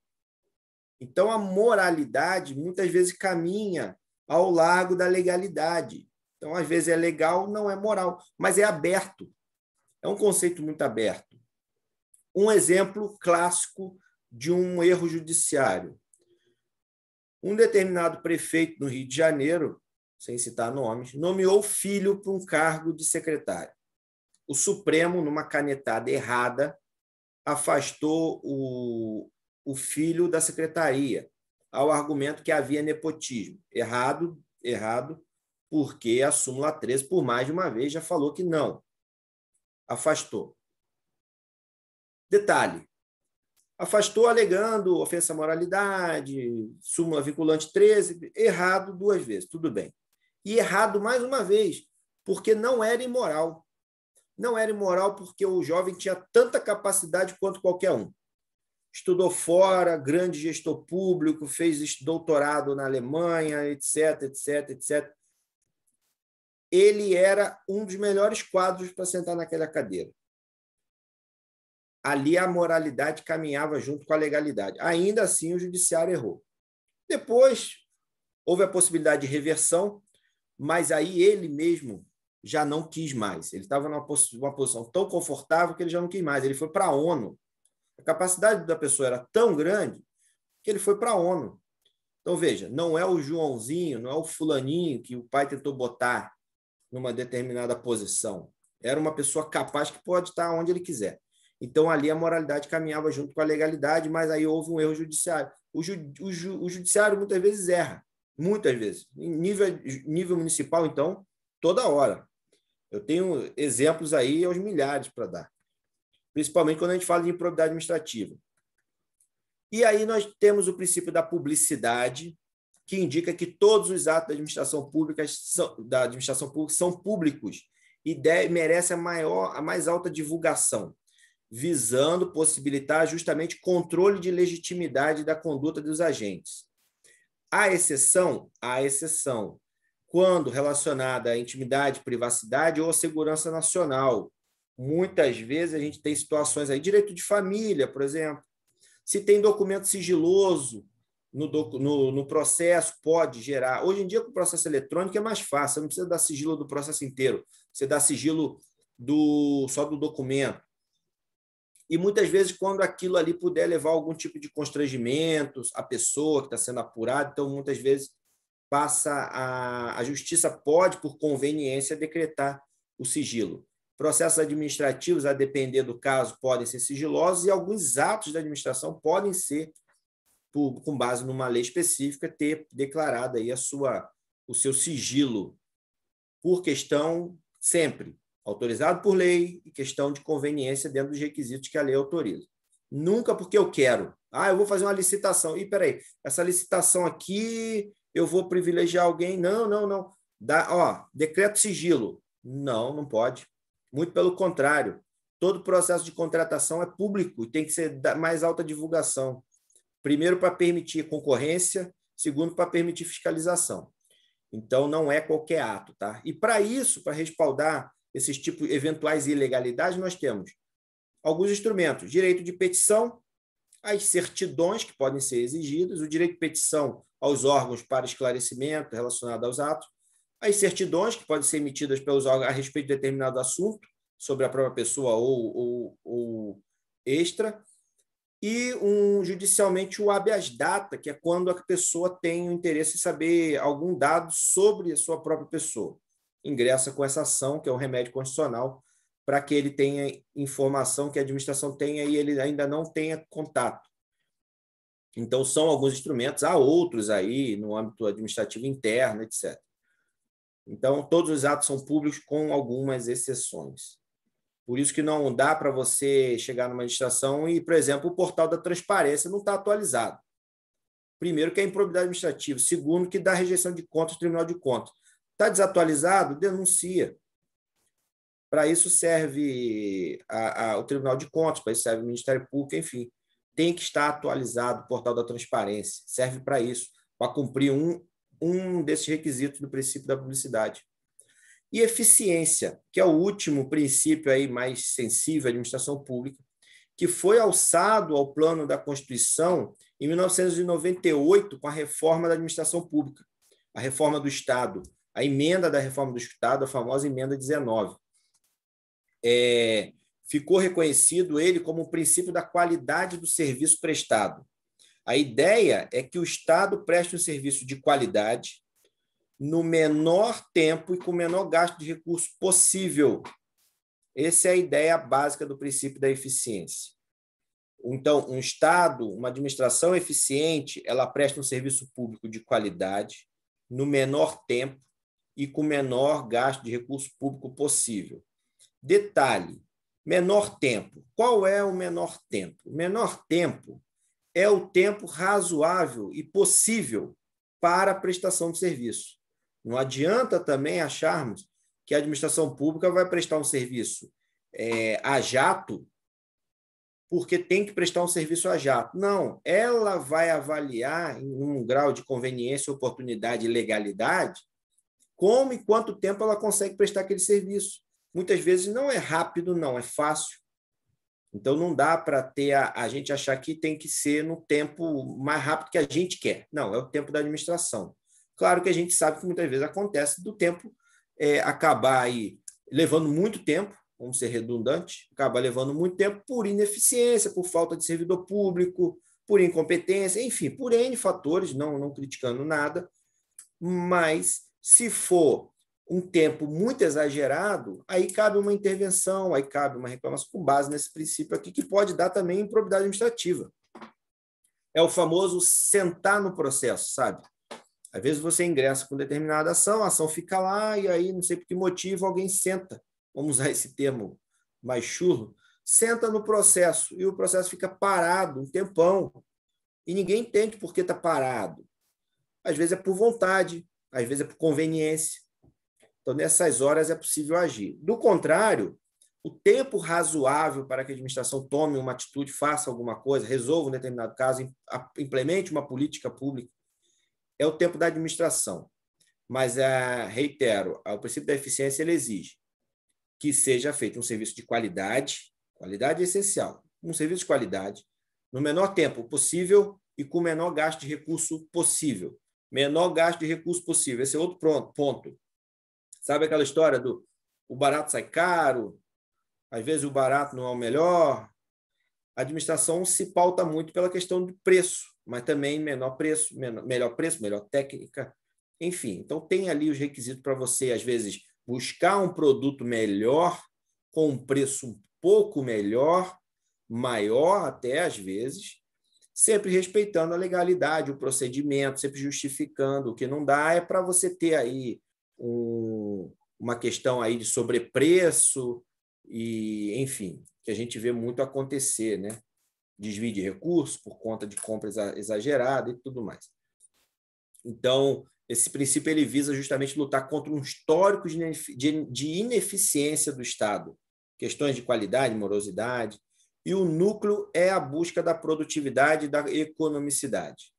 Então, a moralidade muitas vezes caminha ao largo da legalidade. Então, às vezes é legal, não é moral, mas é aberto. É um conceito muito aberto. Um exemplo clássico de um erro judiciário. Um determinado prefeito no Rio de Janeiro, sem citar nomes, nomeou o filho para um cargo de secretário. O Supremo, numa canetada errada, afastou o filho da secretaria, ao argumento que havia nepotismo. Errado, porque a súmula 13, por mais de uma vez, já falou que não. Afastou. Detalhe. Afastou alegando ofensa à moralidade, súmula vinculante 13, errado 2 vezes, tudo bem. E errado mais uma vez, porque não era imoral. Não era imoral porque o jovem tinha tanta capacidade quanto qualquer um. Estudou fora, grande gestor público, fez doutorado na Alemanha, etc, etc, etc. Ele era um dos melhores quadros para sentar naquela cadeira. Ali a moralidade caminhava junto com a legalidade. Ainda assim, o judiciário errou. Depois, houve a possibilidade de reversão, mas aí ele mesmo já não quis mais. Ele estava numa posição tão confortável que ele já não quis mais. Ele foi para a ONU. A capacidade da pessoa era tão grande que ele foi para a ONU. Então, veja, não é o Joãozinho, não é o fulaninho que o pai tentou botar numa determinada posição. Era uma pessoa capaz que pode estar onde ele quiser. Então, ali a moralidade caminhava junto com a legalidade, mas aí houve um erro judiciário. O judiciário muitas vezes erra, muitas vezes. Em nível municipal, então, toda hora. Eu tenho exemplos aí aos milhares para dar, principalmente quando a gente fala de improbidade administrativa. E aí nós temos o princípio da publicidade, que indica que todos os atos da administração pública são públicos e merecem a mais alta divulgação, visando possibilitar justamente controle de legitimidade da conduta dos agentes. Há exceção, quando relacionada à intimidade, privacidade ou à segurança nacional. Muitas vezes a gente tem situações aí, direito de família, por exemplo. Se tem documento sigiloso no processo, pode gerar. Hoje em dia, com o processo eletrônico é mais fácil, você não precisa dar sigilo do processo inteiro, você dá sigilo só do documento. E muitas vezes, quando aquilo ali puder levar algum tipo de constrangimento à pessoa que está sendo apurada, então muitas vezes a justiça pode, por conveniência, decretar o sigilo. Processos administrativos, a depender do caso, podem ser sigilosos e alguns atos da administração podem ser, com base numa lei específica, ter declarado aí o seu sigilo, por questão sempre autorizado por lei e questão de conveniência dentro dos requisitos que a lei autoriza. Nunca porque eu quero. Eu vou fazer uma licitação. Peraí, essa licitação aqui eu vou privilegiar alguém? Não. Decreto sigilo. Não pode. Muito pelo contrário. Todo processo de contratação é público e tem que ser da mais alta divulgação. Primeiro, para permitir concorrência. Segundo, para permitir fiscalização. Então, não é qualquer ato, tá? E para isso, para respaldar esses tipos de eventuais ilegalidades, nós temos alguns instrumentos. Direito de petição, as certidões que podem ser exigidas, o direito de petição aos órgãos para esclarecimento relacionado aos atos, as certidões que podem ser emitidas pelos órgãos a respeito de determinado assunto, sobre a própria pessoa ou extra, e judicialmente o habeas data, que é quando a pessoa tem o interesse em saber algum dado sobre a sua própria pessoa. Ingressa com essa ação, que é um remédio constitucional, para que ele tenha informação que a administração tenha e ele ainda não tenha contato. Então, são alguns instrumentos, há outros aí no âmbito administrativo interno, etc. Então, todos os atos são públicos, com algumas exceções. Por isso que não dá para você chegar numa licitação e, por exemplo, o portal da transparência não está atualizado. Primeiro, que é improbidade administrativa. Segundo, que dá rejeição de contas do Tribunal de Contas. Está desatualizado? Denuncia. Para isso serve o Tribunal de Contas, para isso serve o Ministério Público, enfim. Tem que estar atualizado o portal da transparência. Serve para isso, para cumprir um desses requisitos do princípio da publicidade. E eficiência, que é o último princípio aí mais sensível à administração pública, que foi alçado ao plano da Constituição em 1998 com a reforma da administração pública, a reforma do Estado, a emenda da reforma do Estado, a famosa emenda 19. Ficou reconhecido ele como o princípio da qualidade do serviço prestado. A ideia é que o Estado preste um serviço de qualidade no menor tempo e com o menor gasto de recurso possível. Essa é a ideia básica do princípio da eficiência. Então, um Estado, uma administração eficiente, ela presta um serviço público de qualidade no menor tempo e com o menor gasto de recurso público possível. Detalhe, menor tempo. Qual é o menor tempo? O menor tempo é o tempo razoável e possível para a prestação de serviço. Não adianta também acharmos que a administração pública vai prestar um serviço a jato porque tem que prestar um serviço a jato. Não, ela vai avaliar em um grau de conveniência, oportunidade e legalidade como e quanto tempo ela consegue prestar aquele serviço. Muitas vezes não é rápido, não, é fácil. Então, não dá para ter a gente achar que tem que ser no tempo mais rápido que a gente quer. Não, é o tempo da administração. Claro que a gente sabe que muitas vezes acontece do tempo acabar aí levando muito tempo, vamos ser redundantes, acaba levando muito tempo por ineficiência, por falta de servidor público, por incompetência, enfim, por N fatores, não criticando nada, mas se for um tempo muito exagerado, aí cabe uma intervenção, aí cabe uma reclamação com base nesse princípio aqui, que pode dar também improbidade administrativa. É o famoso sentar no processo, sabe? Às vezes você ingressa com determinada ação, a ação fica lá e aí, não sei por que motivo, alguém senta, vamos usar esse termo mais churro, senta no processo e o processo fica parado um tempão e ninguém entende por que está parado. Às vezes é por vontade, às vezes é por conveniência. Então, nessas horas é possível agir. Do contrário, o tempo razoável para que a administração tome uma atitude, faça alguma coisa, resolva um determinado caso, implemente uma política pública, é o tempo da administração. Mas, reitero, o princípio da eficiência ele exige que seja feito um serviço de qualidade, qualidade é essencial, um serviço de qualidade, no menor tempo possível e com o menor gasto de recurso possível. Menor gasto de recurso possível, esse é outro ponto. Sabe aquela história do o barato sai caro, às vezes o barato não é o melhor? A administração se pauta muito pela questão do preço, mas também melhor preço, melhor técnica, enfim. Então, tem ali os requisitos para você, às vezes, buscar um produto melhor, com um preço um pouco melhor, maior até, às vezes, sempre respeitando a legalidade, o procedimento, sempre justificando. O que não dá é para você ter aí uma questão aí de sobrepreço e, enfim, que a gente vê muito acontecer, né? Desvio de recursos por conta de compra exagerada e tudo mais. Então, esse princípio ele visa justamente lutar contra um histórico de ineficiência do Estado, questões de qualidade, morosidade, e o núcleo é a busca da produtividade e da economicidade.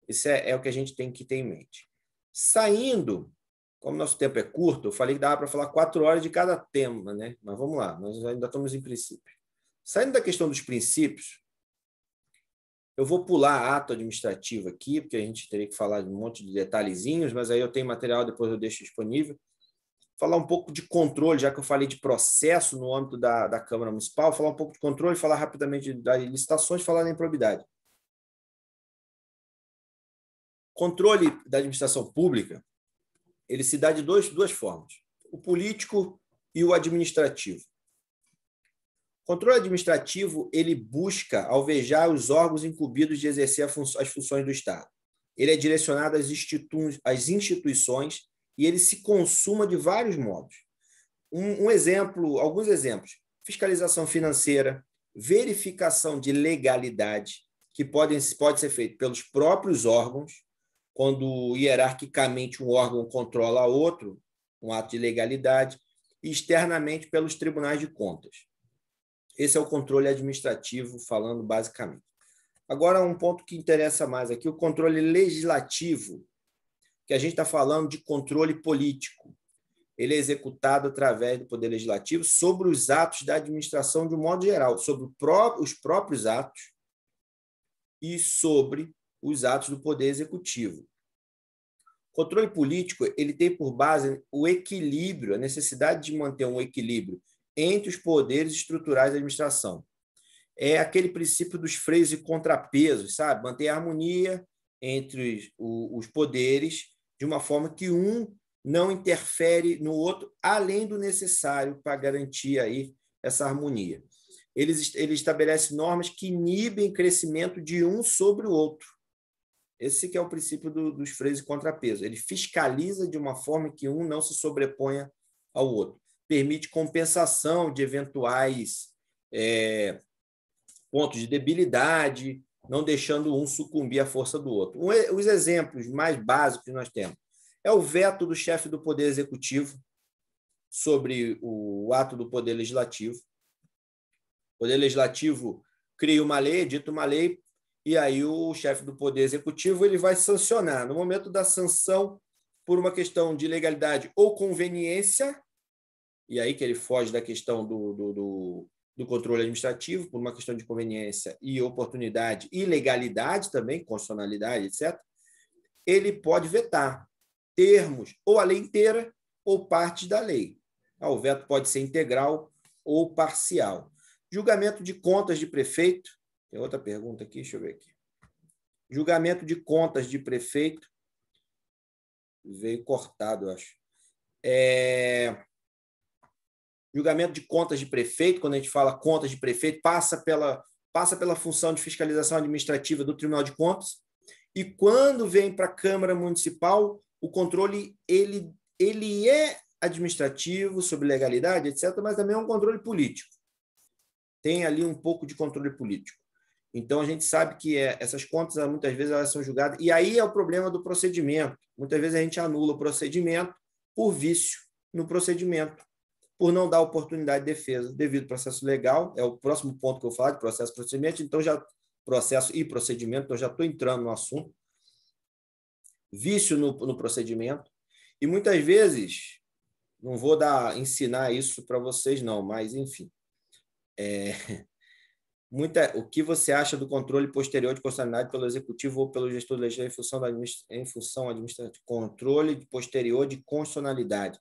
Isso é o que a gente tem que ter em mente. Saindo, como nosso tempo é curto, eu falei que dava para falar 4 horas de cada tema, né? Mas vamos lá, nós ainda estamos em princípio. Saindo da questão dos princípios, eu vou pular ato administrativo aqui, porque a gente teria que falar de um monte de detalhezinhos, mas aí eu tenho material, depois eu deixo disponível. Falar um pouco de controle, já que eu falei de processo no âmbito da Câmara Municipal, falar um pouco de controle, falar rapidamente das licitações, falar da improbidade. Controle da administração pública, ele se dá de duas formas, o político e o administrativo. O controle administrativo, ele busca alvejar os órgãos incumbidos de exercer as funções do Estado. Ele é direcionado às instituições e ele se consuma de vários modos. Alguns exemplos: fiscalização financeira, verificação de legalidade, que pode ser feito pelos próprios órgãos, quando hierarquicamente um órgão controla outro, um ato de legalidade, e externamente pelos tribunais de contas. Esse é o controle administrativo, falando basicamente. Agora, um ponto que interessa mais aqui, o controle legislativo, que a gente está falando de controle político. Ele é executado através do Poder Legislativo sobre os atos da administração de um modo geral, sobre os próprios atos e sobre os atos do Poder Executivo. O controle político ele tem por base o equilíbrio, a necessidade de manter um equilíbrio entre os poderes estruturais da administração. É aquele princípio dos freios e contrapesos, sabe? Manter a harmonia entre os poderes de uma forma que um não interfere no outro, além do necessário para garantir aí essa harmonia. Ele estabelece normas que inibem o crescimento de um sobre o outro. Esse que é o princípio dos freios e contrapesos. Ele fiscaliza de uma forma que um não se sobreponha ao outro. Permite compensação de eventuais pontos de debilidade, não deixando um sucumbir à força do outro. Os exemplos mais básicos que nós temos é o veto do chefe do Poder Executivo sobre o ato do Poder Legislativo. O Poder Legislativo cria uma lei, edita uma lei, e aí o chefe do Poder Executivo ele vai sancionar. No momento da sanção, por uma questão de legalidade ou conveniência, e aí que ele foge da questão do controle administrativo, por uma questão de conveniência e oportunidade e legalidade também, constitucionalidade, etc., ele pode vetar termos ou a lei inteira ou partes da lei. O veto pode ser integral ou parcial. Julgamento de contas de prefeito. Tem outra pergunta aqui, deixa eu ver aqui. Julgamento de contas de prefeito. Veio cortado, eu acho. Julgamento de contas de prefeito, quando a gente fala contas de prefeito, passa pela função de fiscalização administrativa do Tribunal de Contas, e quando vem para a Câmara Municipal, o controle ele é administrativo, sobre legalidade, etc., mas também é um controle político. Tem ali um pouco de controle político. Então, a gente sabe que essas contas, muitas vezes, elas são julgadas, e aí é o problema do procedimento. Muitas vezes a gente anula o procedimento por vício no procedimento, por não dar oportunidade de defesa devido ao processo legal. É o próximo ponto que eu falo, de processo e procedimento. Então, processo e procedimento, então já estou entrando no assunto. Vício no procedimento. E muitas vezes, não vou ensinar isso para vocês, não, mas, enfim. O que você acha do controle posterior de constitucionalidade pelo Executivo ou pelo gestor legislativo em função administrativa? Controle posterior de constitucionalidade.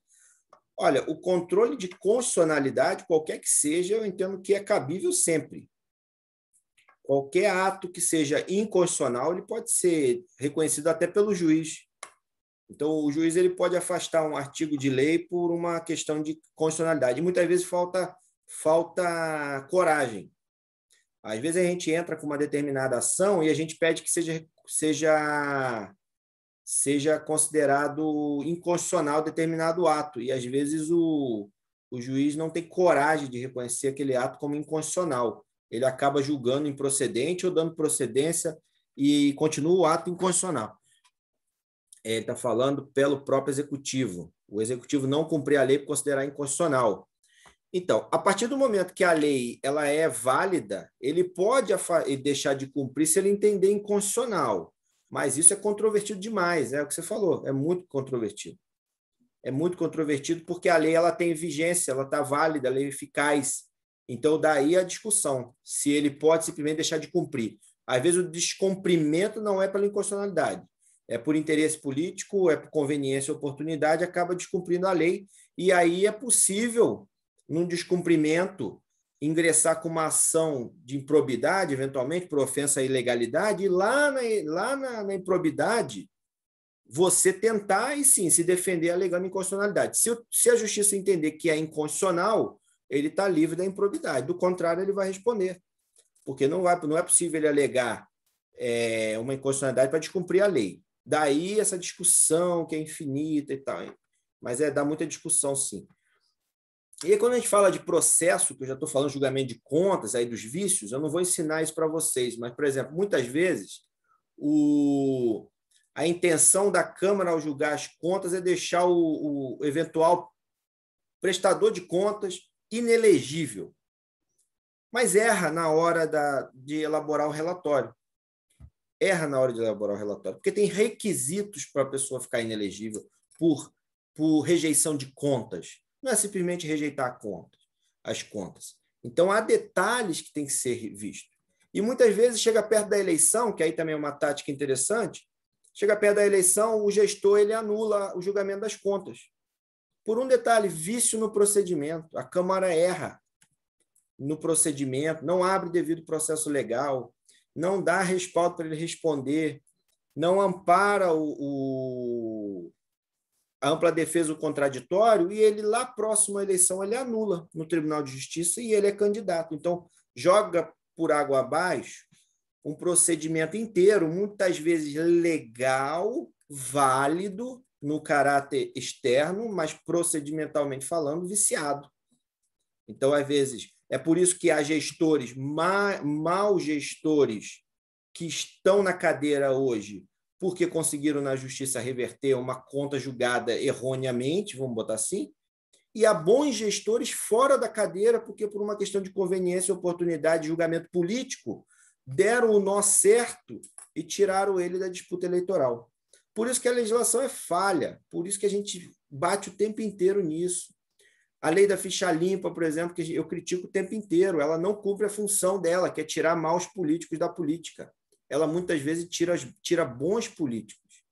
Olha, o controle de constitucionalidade, qualquer que seja, eu entendo que é cabível sempre. Qualquer ato que seja inconstitucional, ele pode ser reconhecido até pelo juiz. Então, o juiz ele pode afastar um artigo de lei por uma questão de constitucionalidade. E muitas vezes falta coragem. Às vezes a gente entra com uma determinada ação e a gente pede que seja considerado inconstitucional determinado ato. E, às vezes, o juiz não tem coragem de reconhecer aquele ato como inconstitucional. Ele acaba julgando improcedente ou dando procedência e continua o ato inconstitucional. Ele está falando pelo próprio Executivo. O Executivo não cumprir a lei por considerar inconstitucional. Então, a partir do momento que a lei ela é válida, ele pode deixar de cumprir se ele entender inconstitucional. Mas isso é controvertido demais, é o que você falou, é muito controvertido. É muito controvertido porque a lei ela tem vigência, ela está válida, ela é eficaz. Então, daí a discussão, se ele pode simplesmente deixar de cumprir. Às vezes, o descumprimento não é pela inconstitucionalidade, é por interesse político, é por conveniência ou oportunidade, acaba descumprindo a lei, e aí é possível, num descumprimento, ingressar com uma ação de improbidade, eventualmente, por ofensa à ilegalidade, e lá na improbidade, você tentar, e sim, se defender alegando inconstitucionalidade. Se a justiça entender que é inconstitucional, ele está livre da improbidade. Do contrário, ele vai responder. Porque não é possível ele alegar uma inconstitucionalidade para descumprir a lei. Daí essa discussão que é infinita e tal. mas dá muita discussão, sim. E aí, quando a gente fala de processo, que eu já estou falando de julgamento de contas, aí dos vícios, eu não vou ensinar isso para vocês, mas, por exemplo, muitas vezes a intenção da Câmara ao julgar as contas é deixar o eventual prestador de contas inelegível, mas erra na hora de elaborar o relatório. Erra na hora de elaborar o relatório, porque tem requisitos para a pessoa ficar inelegível por rejeição de contas. Não é simplesmente rejeitar as contas. Então, há detalhes que têm que ser vistos. E muitas vezes chega perto da eleição, que aí também é uma tática interessante, chega perto da eleição, o gestor ele anula o julgamento das contas. Por um detalhe, vício no procedimento. A Câmara erra no procedimento, não abre devido processo legal, não dá respaldo para ele responder, não ampara a ampla defesa do contraditório, e ele, lá próximo à eleição, ele anula no Tribunal de Justiça e ele é candidato. Então, joga por água abaixo um procedimento inteiro, muitas vezes legal, válido no caráter externo, mas procedimentalmente falando, viciado. Então, às vezes, é por isso que há gestores, maus gestores, que estão na cadeira hoje porque conseguiram na justiça reverter uma conta julgada erroneamente, vamos botar assim, e há bons gestores fora da cadeira porque, por uma questão de conveniência, oportunidade, julgamento político, deram o nó certo e tiraram ele da disputa eleitoral. Por isso que a legislação é falha, por isso que a gente bate o tempo inteiro nisso. A lei da ficha limpa, por exemplo, que eu critico o tempo inteiro, ela não cumpre a função dela, que é tirar maus políticos da política. Ela muitas vezes tira bons políticos.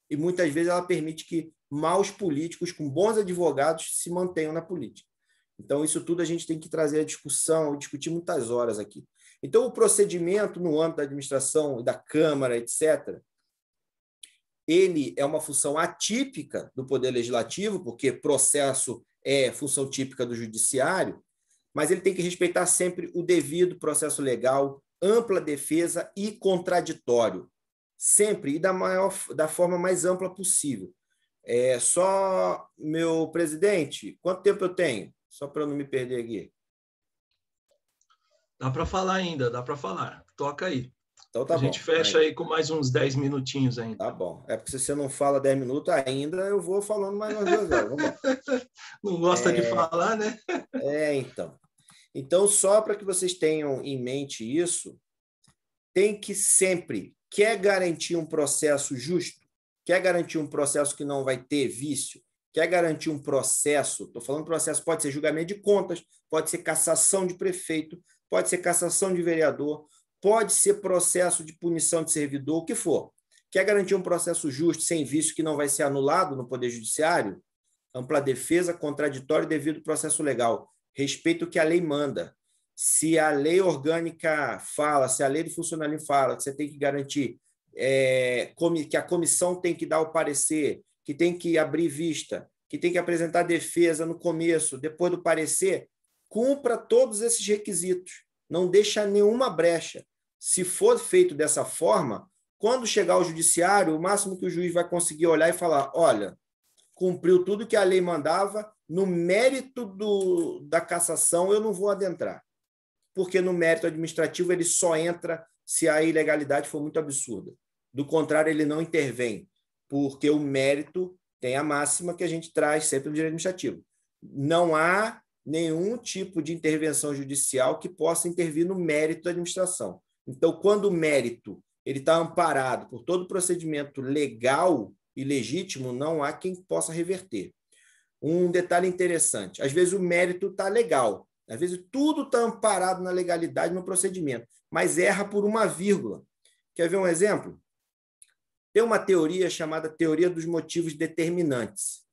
E muitas vezes ela permite que maus políticos, com bons advogados, se mantenham na política. Então, isso tudo a gente tem que trazer a discussão, discutir muitas horas aqui. Então, o procedimento no âmbito da administração, da Câmara, etc., ele é uma função atípica do Poder Legislativo, porque processo é função típica do Judiciário, mas ele tem que respeitar sempre o devido processo legal, ampla defesa e contraditório, sempre, e da forma mais ampla possível. Só, meu presidente, quanto tempo eu tenho? Só para eu não me perder aqui. Dá para falar ainda, dá para falar. Toca aí. Então tá bom. A gente fecha aí com mais uns 10 minutinhos ainda. Tá bom. É porque se você não fala 10 minutos ainda, eu vou falando mais umas 2 horas. Vamos lá. Não gosta de falar, né? Então. Então, só para que vocês tenham em mente isso, tem que sempre, quer garantir um processo justo, quer garantir um processo que não vai ter vício, quer garantir um processo, estou falando processo, pode ser julgamento de contas, pode ser cassação de prefeito, pode ser cassação de vereador, pode ser processo de punição de servidor, o que for. Quer garantir um processo justo, sem vício, que não vai ser anulado no Poder Judiciário? Ampla defesa, contraditório e devido processo legal. Respeito o que a lei manda. Se a lei orgânica fala, se a lei do funcionalismo fala que você tem que garantir, que a comissão tem que dar o parecer, que tem que abrir vista, que tem que apresentar defesa no começo, depois do parecer, cumpra todos esses requisitos. Não deixa nenhuma brecha. Se for feito dessa forma, quando chegar ao judiciário, o máximo que o juiz vai conseguir olhar e falar, olha, cumpriu tudo que a lei mandava, no mérito da cassação eu não vou adentrar, porque no mérito administrativo ele só entra se a ilegalidade for muito absurda. Do contrário, ele não intervém, porque o mérito tem a máxima que a gente traz sempre no direito administrativo. Não há nenhum tipo de intervenção judicial que possa intervir no mérito da administração. Então, quando o mérito está amparado por todo o procedimento legal e legítimo, não há quem possa reverter. Um detalhe interessante, às vezes o mérito está legal, às vezes tudo está amparado na legalidade, no procedimento, mas erra por uma vírgula. Quer ver um exemplo? Tem uma teoria chamada teoria dos motivos determinantes.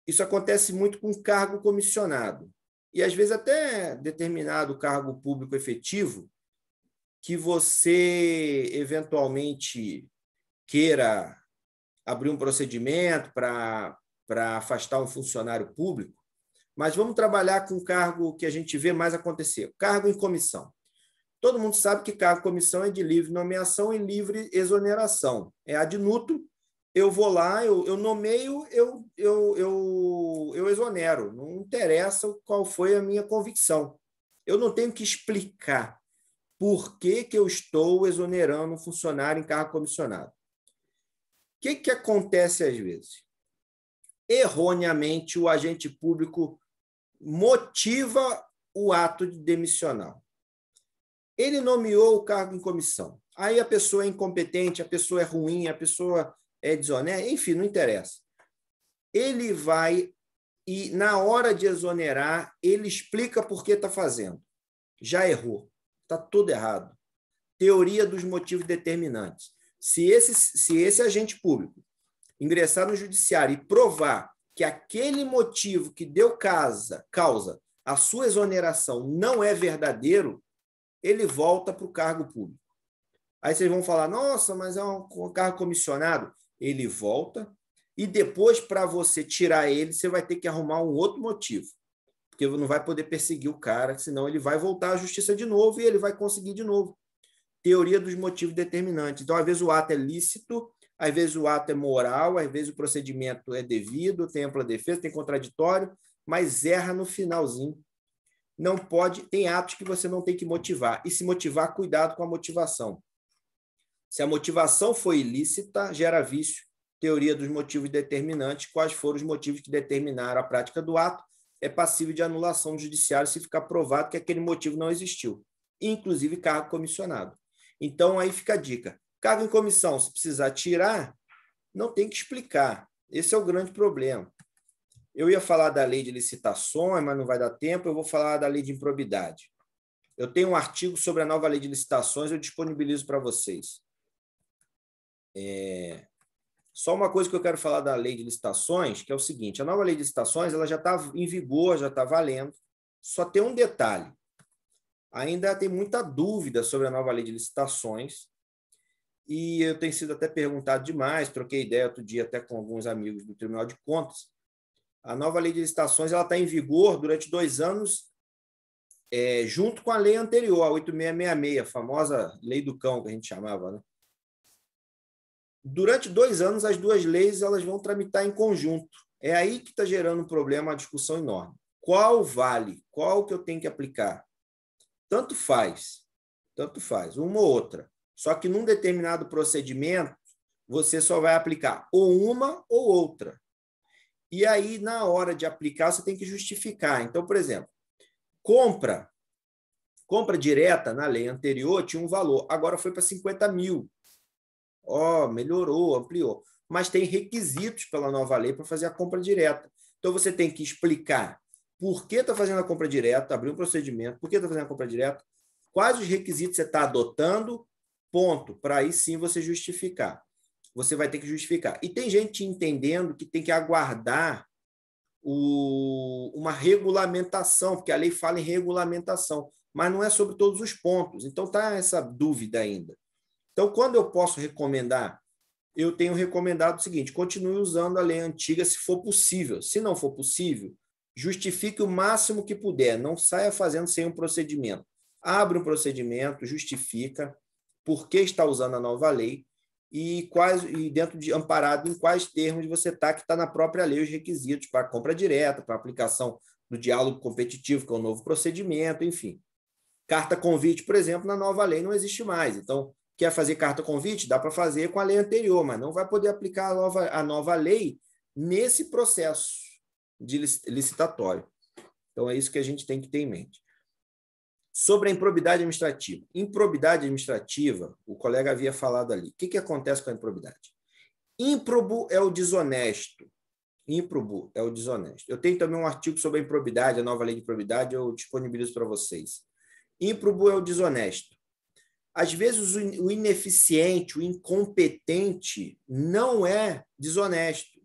Isso acontece muito com cargo comissionado. E, às vezes, até determinado cargo público efetivo, que você, eventualmente, queira abrir um procedimento para afastar um funcionário público, mas vamos trabalhar com o cargo que a gente vê mais acontecer, cargo em comissão. Todo mundo sabe que cargo em comissão é de livre nomeação e livre exoneração. É ad nutum, eu vou lá, eu nomeio, eu exonero. Não interessa qual foi a minha convicção. Eu não tenho que explicar por que eu estou exonerando um funcionário em cargo comissionado. O que acontece às vezes? Erroneamente, o agente público motiva o ato de demissional. Ele nomeou o cargo em comissão. Aí a pessoa é incompetente, a pessoa é ruim, a pessoa é desonesta, enfim, não interessa. Ele vai e, na hora de exonerar, ele explica por que está fazendo. Já errou. Está tudo errado. Teoria dos motivos determinantes. Se esse agente público ingressar no judiciário e provar que aquele motivo que deu causa à sua exoneração não é verdadeiro, ele volta para o cargo público. Aí vocês vão falar, nossa, mas é um cargo comissionado. Ele volta e depois, para você tirar ele, você vai ter que arrumar um outro motivo, porque não vai poder perseguir o cara, senão ele vai voltar à justiça de novo e ele vai conseguir de novo. Teoria dos motivos determinantes. Então, às vezes o ato é lícito, às vezes o ato é moral, às vezes o procedimento é devido, tem ampla defesa, tem contraditório, mas erra no finalzinho. Não pode, tem atos que você não tem que motivar. E se motivar, cuidado com a motivação. Se a motivação foi ilícita, gera vício. Teoria dos motivos determinantes. Quais foram os motivos que determinaram a prática do ato? É passível de anulação judiciária se ficar provado que aquele motivo não existiu. Inclusive cargo comissionado. Então, aí fica a dica. Cargo em comissão, se precisar tirar, não tem que explicar. Esse é o grande problema. Eu ia falar da lei de licitações, mas não vai dar tempo. Eu vou falar da lei de improbidade. Eu tenho um artigo sobre a nova lei de licitações, eu disponibilizo para vocês. Só uma coisa que eu quero falar da lei de licitações, que é o seguinte, a nova lei de licitações ela já está em vigor, já está valendo, só tem um detalhe. Ainda tem muita dúvida sobre a nova lei de licitações, e eu tenho sido até perguntado demais, troquei ideia outro dia até com alguns amigos do Tribunal de Contas. A nova lei de licitações está em vigor durante 2 anos, junto com a lei anterior, a 8666, a famosa lei do cão, que a gente chamava, né? Durante 2 anos, as duas leis elas vão tramitar em conjunto. É aí que está gerando um problema, uma discussão enorme. Qual vale? Qual que eu tenho que aplicar? Tanto faz, uma ou outra. Só que num determinado procedimento, você só vai aplicar ou uma ou outra. E aí, na hora de aplicar, você tem que justificar. Então, por exemplo, compra direta na lei anterior tinha um valor, agora foi para 50 mil. Melhorou, ampliou. Mas tem requisitos pela nova lei para fazer a compra direta. Então, você tem que explicar por que está fazendo a compra direta, abrir um procedimento, por que está fazendo a compra direta, quais os requisitos você está adotando, ponto, para aí sim você justificar. Você vai ter que justificar. E tem gente entendendo que tem que aguardar uma regulamentação, porque a lei fala em regulamentação, mas não é sobre todos os pontos. Então, está essa dúvida ainda. Então, quando eu posso recomendar, eu tenho recomendado o seguinte, continue usando a lei antiga se for possível. Se não for possível, justifique o máximo que puder, não saia fazendo sem um procedimento. Abre um procedimento, justifica por que está usando a nova lei e amparado em quais termos você está, que está na própria lei os requisitos para compra direta, para aplicação do diálogo competitivo, que é um novo procedimento, enfim. Carta convite, por exemplo, na nova lei não existe mais. Então, quer fazer carta convite? Dá para fazer com a lei anterior, mas não vai poder aplicar a nova lei nesse processo de licitatório. Então, é isso que a gente tem que ter em mente. Sobre a improbidade administrativa. Improbidade administrativa, o colega havia falado ali. O que acontece com a improbidade? Ímprobo é o desonesto. Ímprobo é o desonesto. Eu tenho também um artigo sobre a improbidade, a nova lei de improbidade, eu disponibilizo para vocês. Ímprobo é o desonesto. Às vezes, o ineficiente, o incompetente, não é desonesto.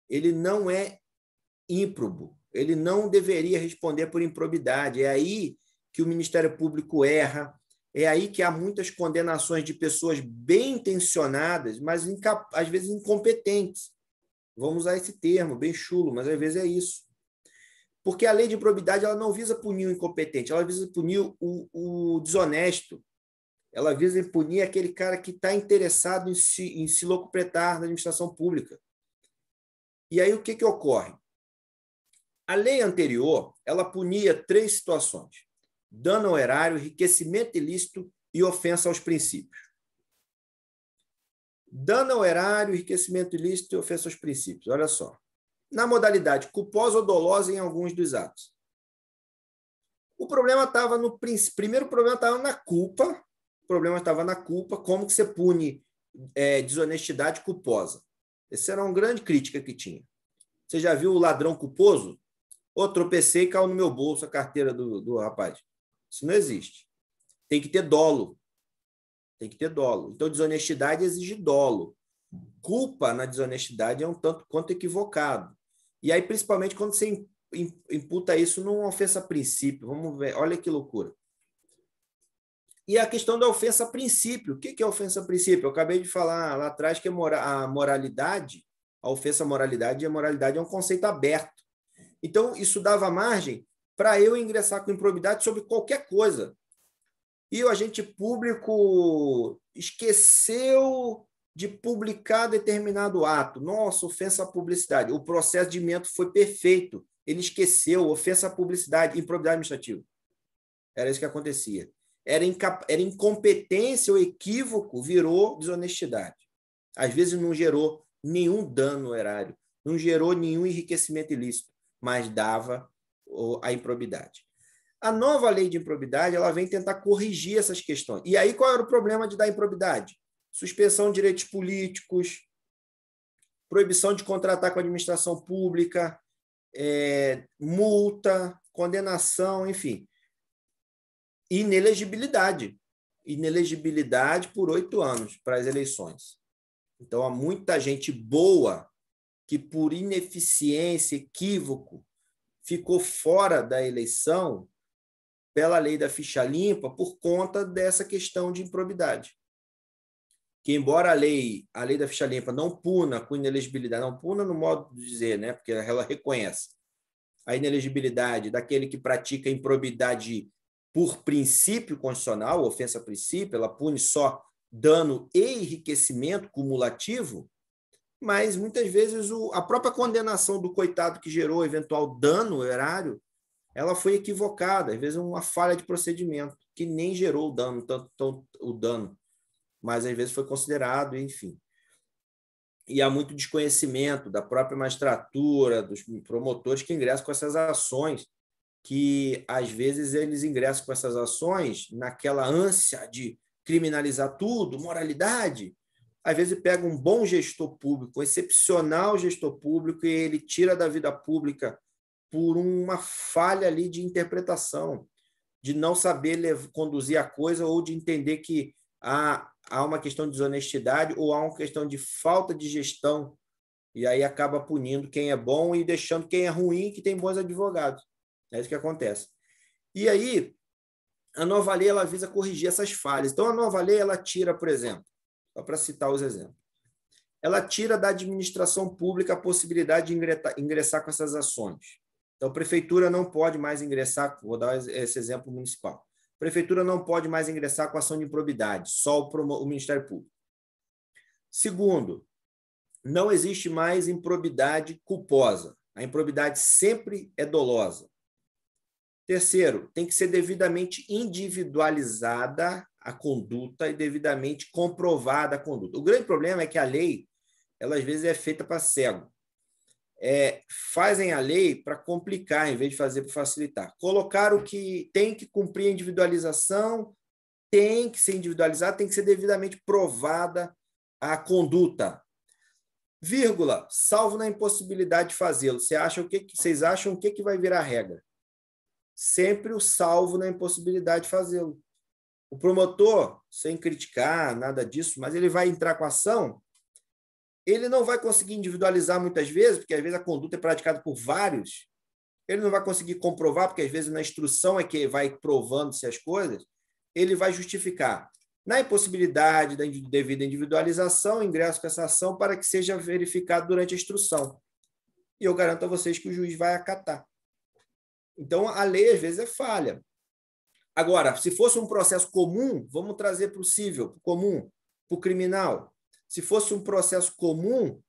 Ele não é ímprobo. Ele não deveria responder por improbidade. É aí que o Ministério Público erra, é aí que há muitas condenações de pessoas bem intencionadas, mas às vezes incompetentes. Vamos usar esse termo, bem chulo, mas às vezes é isso. Porque a lei de improbidade ela não visa punir o incompetente, ela visa punir o desonesto. Ela visa punir aquele cara que está interessado em se locupletar na administração pública. E aí o que ocorre? A lei anterior, ela punia 3 situações: dano ao erário, enriquecimento ilícito e ofensa aos princípios. Dano ao erário, enriquecimento ilícito e ofensa aos princípios. Olha só. Na modalidade culposa ou dolosa em alguns dos atos. O problema estava no primeiro problema estava na culpa. O problema estava na culpa, como que você pune desonestidade culposa. Essa era uma grande crítica que tinha. Você já viu o ladrão culposo? Tropecei e caiu no meu bolso a carteira do rapaz. Isso não existe. Tem que ter dolo. Tem que ter dolo. Então, desonestidade exige dolo. Culpa na desonestidade é um tanto quanto equivocado. E aí, principalmente, quando você imputa isso numa ofensa a princípio. Vamos ver, olha que loucura. E a questão da ofensa a princípio. O que é ofensa a princípio? Eu acabei de falar lá atrás que a moralidade, a ofensa à moralidade, e a moralidade é um conceito aberto. Então, isso dava margem para eu ingressar com improbidade sobre qualquer coisa. E o agente público esqueceu de publicar determinado ato. Nossa, ofensa à publicidade. O procedimento foi perfeito. Ele esqueceu, ofensa à publicidade, improbidade administrativa. Era isso que acontecia. Era incompetência ou equívoco, virou desonestidade. Às vezes não gerou nenhum dano erário, não gerou nenhum enriquecimento ilícito, mas dava a improbidade. A nova lei de improbidade ela vem tentar corrigir essas questões. E aí qual era o problema de dar improbidade? Suspensão de direitos políticos, proibição de contratar com a administração pública, multa, condenação, enfim. Inelegibilidade. Inelegibilidade por 8 anos para as eleições. Então, há muita gente boa que, por ineficiência, equívoco, ficou fora da eleição pela lei da ficha limpa por conta dessa questão de improbidade. Que, embora a lei da ficha limpa não puna com inelegibilidade, não puna no modo de dizer, né? Porque ela reconhece a inelegibilidade daquele que pratica improbidade por princípio constitucional, ofensa a princípio, ela pune só dano e enriquecimento cumulativo, mas muitas vezes a própria condenação do coitado que gerou eventual dano erário, ela foi equivocada, às vezes uma falha de procedimento, que nem gerou o dano, tanto o dano, mas às vezes foi considerado, enfim. E há muito desconhecimento da própria magistratura, dos promotores que ingressam com essas ações, que às vezes eles ingressam com essas ações naquela ânsia de criminalizar tudo, moralidade. Às vezes pega um bom gestor público, um excepcional gestor público, e ele tira da vida pública por uma falha ali de interpretação, de não saber conduzir a coisa ou de entender que há uma questão de desonestidade ou há uma questão de falta de gestão, e aí acaba punindo quem é bom e deixando quem é ruim, que tem bons advogados. É isso que acontece. E aí, a nova lei ela visa corrigir essas falhas. Então, a nova lei ela tira, por exemplo, só para citar os exemplos, ela tira da administração pública a possibilidade de ingressar com essas ações. Então, a prefeitura não pode mais ingressar, vou dar esse exemplo municipal, a prefeitura não pode mais ingressar com ação de improbidade, só o Ministério Público. Segundo, não existe mais improbidade culposa. A improbidade sempre é dolosa. Terceiro, tem que ser devidamente individualizada a conduta e devidamente comprovada a conduta. O grande problema é que a lei, ela às vezes é feita para cego. Fazem a lei para complicar, em vez de fazer para facilitar. Colocaram que tem que cumprir a individualização, tem que ser individualizada, tem que ser devidamente provada a conduta. Vírgula, salvo na impossibilidade de fazê-lo. Vocês acham o que vai virar regra? Sempre o salvo na impossibilidade de fazê-lo. O promotor, sem criticar nada disso, mas ele vai entrar com a ação, ele não vai conseguir individualizar muitas vezes, porque às vezes a conduta é praticada por vários, ele não vai conseguir comprovar, porque às vezes na instrução é que vai provando-se as coisas, ele vai justificar. Na impossibilidade da devida individualização, ingresso com essa ação para que seja verificado durante a instrução. E eu garanto a vocês que o juiz vai acatar. Então, a lei, às vezes, é falha. Agora, se fosse um processo comum, vamos trazer para o cível, para o comum, para o criminal. Se fosse um processo comum, o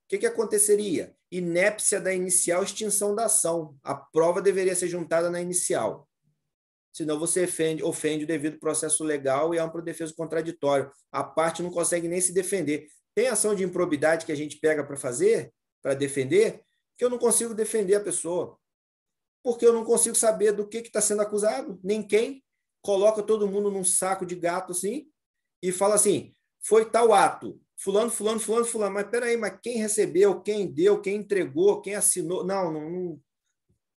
que aconteceria? Inépcia da inicial, extinção da ação. A prova deveria ser juntada na inicial. Senão você ofende o devido processo legal e amplo defeso contraditório. A parte não consegue nem se defender. Tem ação de improbidade que a gente pega para fazer, para defender, que eu não consigo defender a pessoa. Porque eu não consigo saber do que está sendo acusado, nem quem. Coloca todo mundo num saco de gato assim e fala assim, foi tal ato, fulano, fulano, fulano, fulano. Mas peraí, mas quem recebeu, quem deu, quem entregou, quem assinou? Não.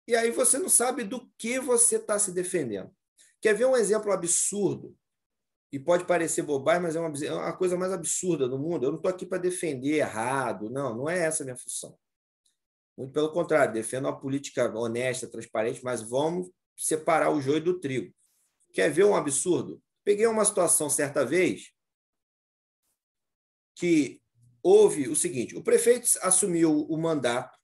E aí você não sabe do que você está se defendendo. Quer ver um exemplo absurdo? E pode parecer bobagem, mas é uma coisa mais absurda do mundo. Eu não estou aqui para defender errado. Não é essa a minha função. Muito pelo contrário, defendo uma política honesta, transparente, mas vamos separar o joio do trigo. Quer ver um absurdo? Peguei uma situação certa vez que houve o seguinte, o prefeito assumiu o mandato,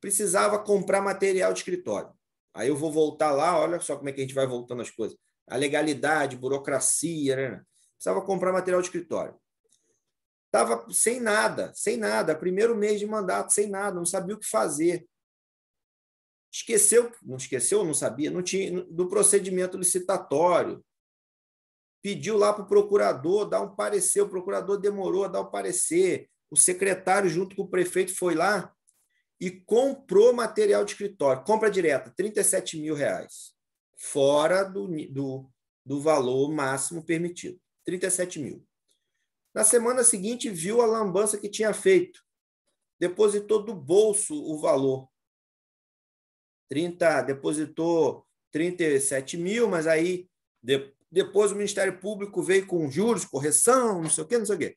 precisava comprar material de escritório. Aí eu vou voltar lá, olha só como é que a gente vai voltando as coisas. A legalidade, burocracia, né? Precisava comprar material de escritório. Estava sem nada, primeiro mês de mandato, sem nada, não sabia o que fazer. Não sabia, não tinha, do procedimento licitatório. Pediu lá para o procurador dar um parecer, o procurador demorou a dar o parecer, o secretário, junto com o prefeito, foi lá e comprou material de escritório, compra direta, R$37 mil, fora do valor máximo permitido, 37 mil. Na semana seguinte, viu a lambança que tinha feito. Depositou do bolso o valor. Depositou 37 mil, mas aí depois o Ministério Público veio com juros, correção, não sei o quê.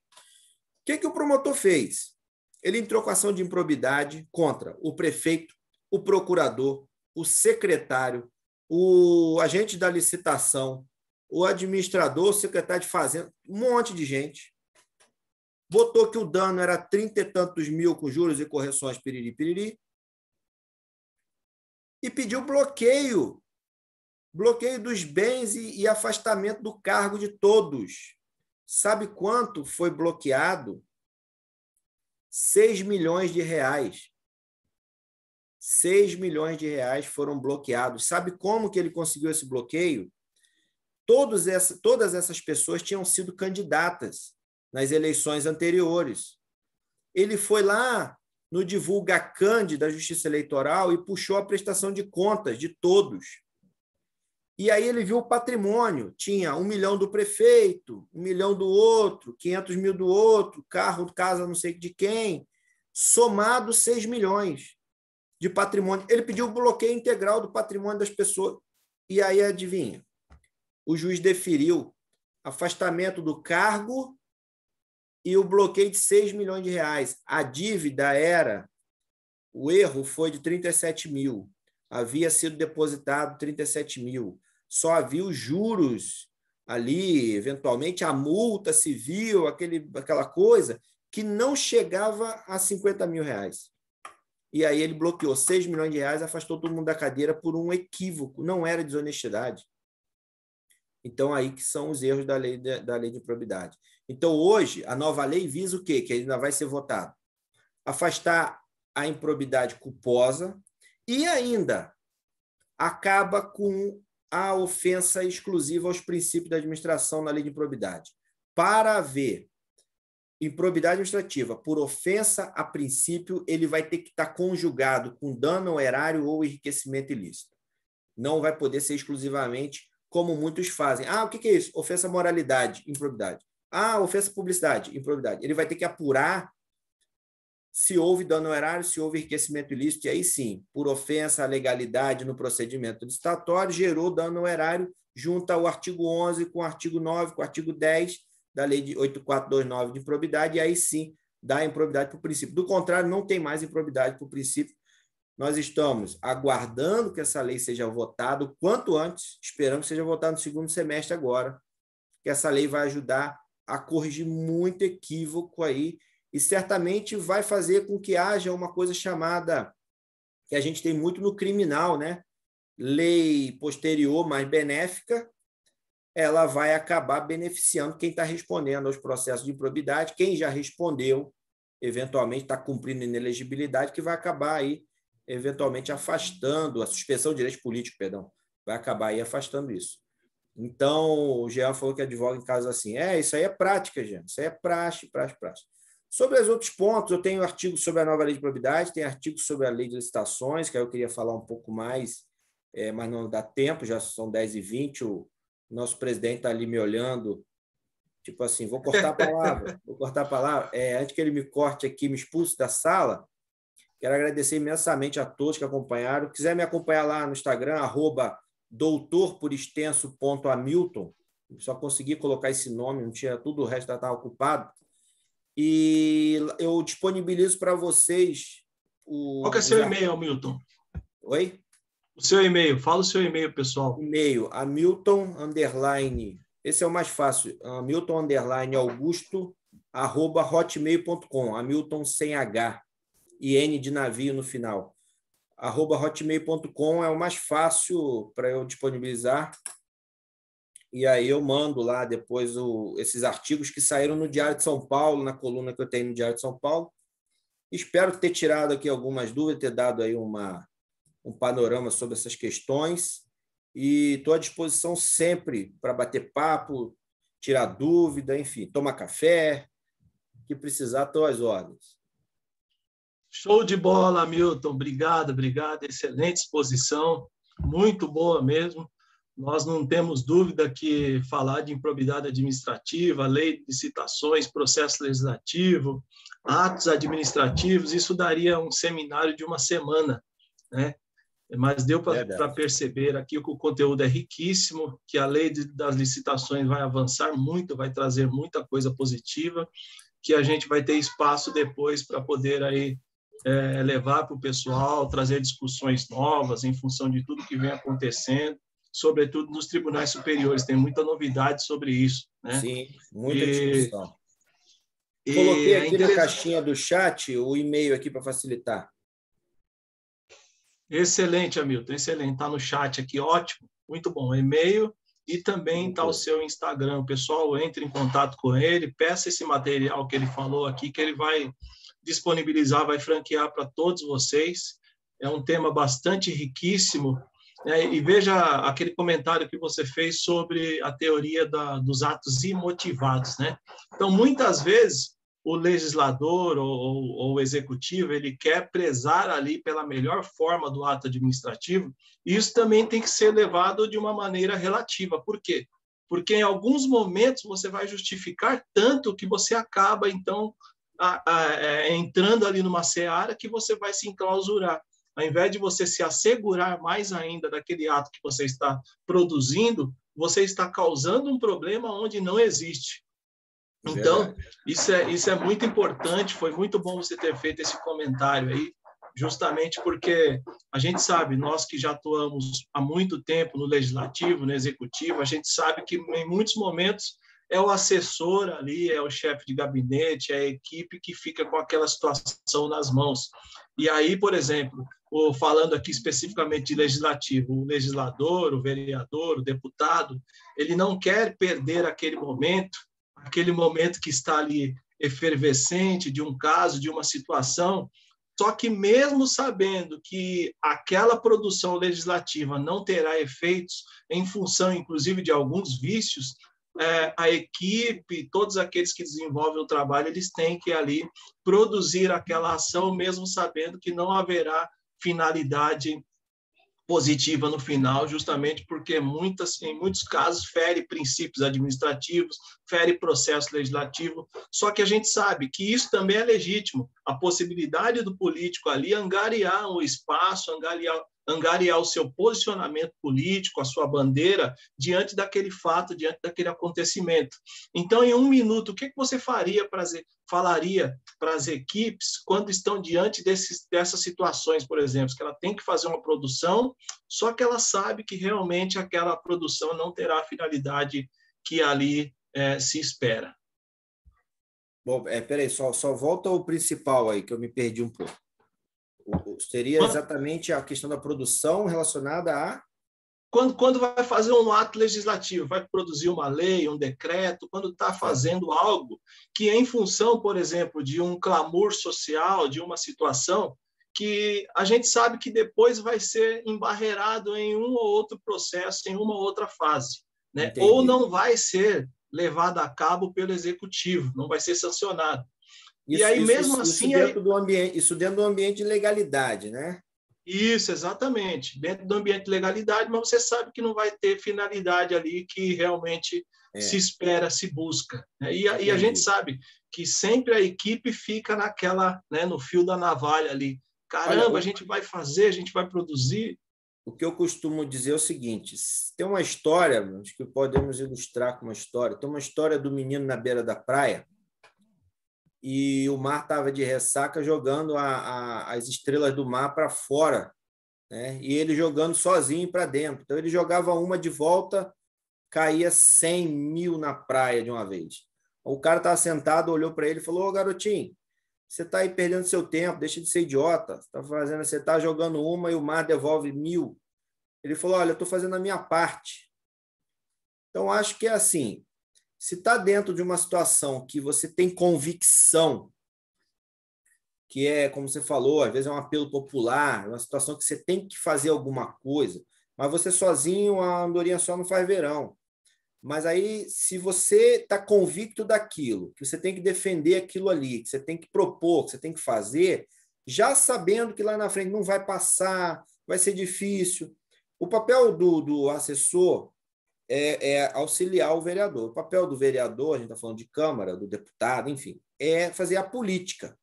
O que o promotor fez? Ele entrou com ação de improbidade contra o prefeito, o procurador, o secretário, o agente da licitação, o administrador, o secretário de Fazenda, um monte de gente. Botou que o dano era 30 e tantos mil com juros e correções, piriri, e pediu bloqueio dos bens e afastamento do cargo de todos. Sabe quanto foi bloqueado? 6 milhões de reais. 6 milhões de reais foram bloqueados. Sabe como que ele conseguiu esse bloqueio? Todas essas pessoas tinham sido candidatas nas eleições anteriores. Ele foi lá no Divulgacand da Justiça Eleitoral e puxou a prestação de contas de todos. E aí ele viu o patrimônio. Tinha 1 milhão do prefeito, 1 milhão do outro, 500 mil do outro, carro, casa não sei de quem, somado 6 milhões de patrimônio. Ele pediu o bloqueio integral do patrimônio das pessoas. E aí, adivinha? O juiz deferiu afastamento do cargo e o bloqueio de 6 milhões de reais. A dívida o erro foi de 37 mil. Havia sido depositado 37 mil. Só havia os juros ali, eventualmente a multa civil, aquela coisa, que não chegava a 50 mil reais. E aí ele bloqueou 6 milhões de reais, afastou todo mundo da cadeira por um equívoco. Não era desonestidade. Então, aí que são os erros da lei de improbidade. Então, hoje, a nova lei visa o quê? Que ainda vai ser votado. Afastar a improbidade culposa e ainda acaba com a ofensa exclusiva aos princípios da administração na lei de improbidade. Para haver improbidade administrativa por ofensa a princípio, ele vai ter que estar conjugado com dano ao erário ou enriquecimento ilícito. Não vai poder ser exclusivamente como muitos fazem. O que é isso? Ofensa à moralidade, improbidade. Ofensa à publicidade, improbidade. Ele vai ter que apurar se houve dano ao erário, se houve enriquecimento ilícito, e aí sim, por ofensa à legalidade no procedimento licitatório, gerou dano ao erário, junta o artigo 11 com o artigo 9, com o artigo 10 da lei de 8429 de improbidade, e aí sim dá improbidade por princípio. Do contrário, não tem mais improbidade por princípio. Nós estamos aguardando que essa lei seja votada o quanto antes, esperamos que seja votada no segundo semestre agora, que essa lei vai ajudar a corrigir muito equívoco aí e certamente vai fazer com que haja uma coisa chamada, que a gente tem muito no criminal, né? lei posterior, mais benéfica, ela vai acabar beneficiando quem está respondendo aos processos de improbidade, quem já respondeu, eventualmente está cumprindo inelegibilidade, que vai acabar aí, eventualmente, afastando a suspensão de direitos políticos, perdão, vai acabar aí afastando isso. Então, o Jean falou que advoga em casos assim. Isso aí é prática, Jean, isso aí é praxe. Sobre os outros pontos, eu tenho artigos sobre a nova lei de probidade, tem artigos sobre a lei de licitações, que aí eu queria falar um pouco mais, mas não dá tempo, já são 10h20, o nosso presidente está ali me olhando, tipo assim, vou cortar a palavra. Antes que ele me corte aqui, me expulse da sala, quero agradecer imensamente a todos que acompanharam. Se quiser me acompanhar lá no Instagram, @doutor_por_extenso.hamilton, só consegui colocar esse nome, não tinha tudo, o resto estava ocupado. E eu disponibilizo para vocês Qual que é seu e-mail, Hamilton? Oi? O seu e-mail, fala o seu e-mail, pessoal. E-mail, Hamilton_, esse é o mais fácil, Hamilton_Augusto@hotmail.com, Hamilton sem H e N de navio no final. @hotmail.com é o mais fácil para eu disponibilizar. E aí eu mando lá depois esses artigos que saíram no Diário de São Paulo, na coluna que eu tenho no Diário de São Paulo. Espero ter tirado aqui algumas dúvidas, ter dado aí um panorama sobre essas questões. E estou à disposição sempre para bater papo, tirar dúvida, enfim, tomar café, que precisar, estou às ordens. Show de bola, Hamilton. Obrigado. Excelente exposição, muito boa mesmo. Nós não temos dúvida que falar de improbidade administrativa, lei de licitações, processo legislativo, atos administrativos, isso daria um seminário de uma semana, né? Mas deu para perceber aqui que o conteúdo é riquíssimo, que a lei das licitações vai avançar muito, vai trazer muita coisa positiva, que a gente vai ter espaço depois para poder aí levar para o pessoal, trazer discussões novas em função de tudo que vem acontecendo, sobretudo nos tribunais superiores. Tem muita novidade sobre isso, né? Sim, muita discussão. Coloquei aqui na caixinha do chat o e-mail aqui para facilitar. Excelente, Hamilton, excelente. Está no chat aqui, ótimo, muito bom. E-mail e também está o seu Instagram. O pessoal entre em contato com ele, peça esse material que ele falou aqui, que ele vai disponibilizar, vai franquear para todos vocês. É um tema bastante riquíssimo. E veja aquele comentário que você fez sobre a teoria dos atos imotivados, né? Então, muitas vezes, o legislador ou o executivo, ele quer prezar ali pela melhor forma do ato administrativo, e isso também tem que ser levado de uma maneira relativa. Por quê? Porque em alguns momentos você vai justificar tanto que você acaba, então, entrando ali numa seara que você vai se enclausurar. Ao invés de você se assegurar mais ainda daquele ato que você está produzindo, você está causando um problema onde não existe. Então, isso é muito importante, foi muito bom você ter feito esse comentário aí, justamente porque a gente sabe, nós que já atuamos há muito tempo no legislativo, no executivo, a gente sabe que em muitos momentos é o assessor ali, é o chefe de gabinete, é a equipe que fica com aquela situação nas mãos. E aí, por exemplo, falando aqui especificamente de legislativo, o legislador, o vereador, o deputado, ele não quer perder aquele momento que está ali efervescente de um caso, de uma situação, só que mesmo sabendo que aquela produção legislativa não terá efeitos em função, inclusive, de alguns vícios, a equipe, todos aqueles que desenvolvem o trabalho, eles têm que ali produzir aquela ação, mesmo sabendo que não haverá finalidade positiva no final, justamente porque em muitos casos fere princípios administrativos, fere processo legislativo, só que a gente sabe que isso também é legítimo, a possibilidade do político ali angariar o espaço, angariar o seu posicionamento político, a sua bandeira, diante daquele fato, diante daquele acontecimento. Então, em um minuto, o que você falaria para as equipes quando estão diante dessas situações, por exemplo, que ela tem que fazer uma produção, só que ela sabe que realmente aquela produção não terá a finalidade que ali se espera? Bom, peraí, só volta ao principal aí, que eu me perdi um pouco. Seria exatamente a questão da produção relacionada a... Quando vai fazer um ato legislativo, vai produzir uma lei, um decreto, quando está fazendo algo que, em função, por exemplo, de um clamor social, de uma situação, que a gente sabe que depois vai ser embarreirado em um ou outro processo, em uma ou outra fase, né? Ou não vai ser levado a cabo pelo executivo, não vai ser sancionado. E aí, mesmo assim... Isso dentro do ambiente de legalidade, né? Isso, exatamente. Dentro do ambiente de legalidade, mas você sabe que não vai ter finalidade ali que realmente se espera, se busca. E a gente sabe que sempre a equipe fica naquela, né, no fio da navalha ali. Caramba, olha, a gente vai fazer, a gente vai produzir. O que eu costumo dizer é o seguinte, tem uma história, acho que podemos ilustrar com uma história, tem uma história do menino na beira da praia, e o mar estava de ressaca jogando as estrelas do mar para fora, né? E ele jogando sozinho para dentro. Então, ele jogava uma de volta, caía 100 mil na praia de uma vez. O cara estava sentado, olhou para ele e falou: ô, garotinho, você está aí perdendo seu tempo, deixa de ser idiota. Você está jogando uma e o mar devolve 1000. Ele falou: olha, eu estou fazendo a minha parte. Então, acho que é assim, se está dentro de uma situação que você tem convicção, que é, como você falou, às vezes é um apelo popular, uma situação que você tem que fazer alguma coisa, mas você sozinho, a andorinha só não faz verão. Mas aí, se você está convicto daquilo, que você tem que defender aquilo ali, que você tem que propor, que você tem que fazer, já sabendo que lá na frente não vai passar, vai ser difícil. O papel do assessor é auxiliar o vereador. O papel do vereador, a gente está falando de Câmara, do deputado, enfim, é fazer a política,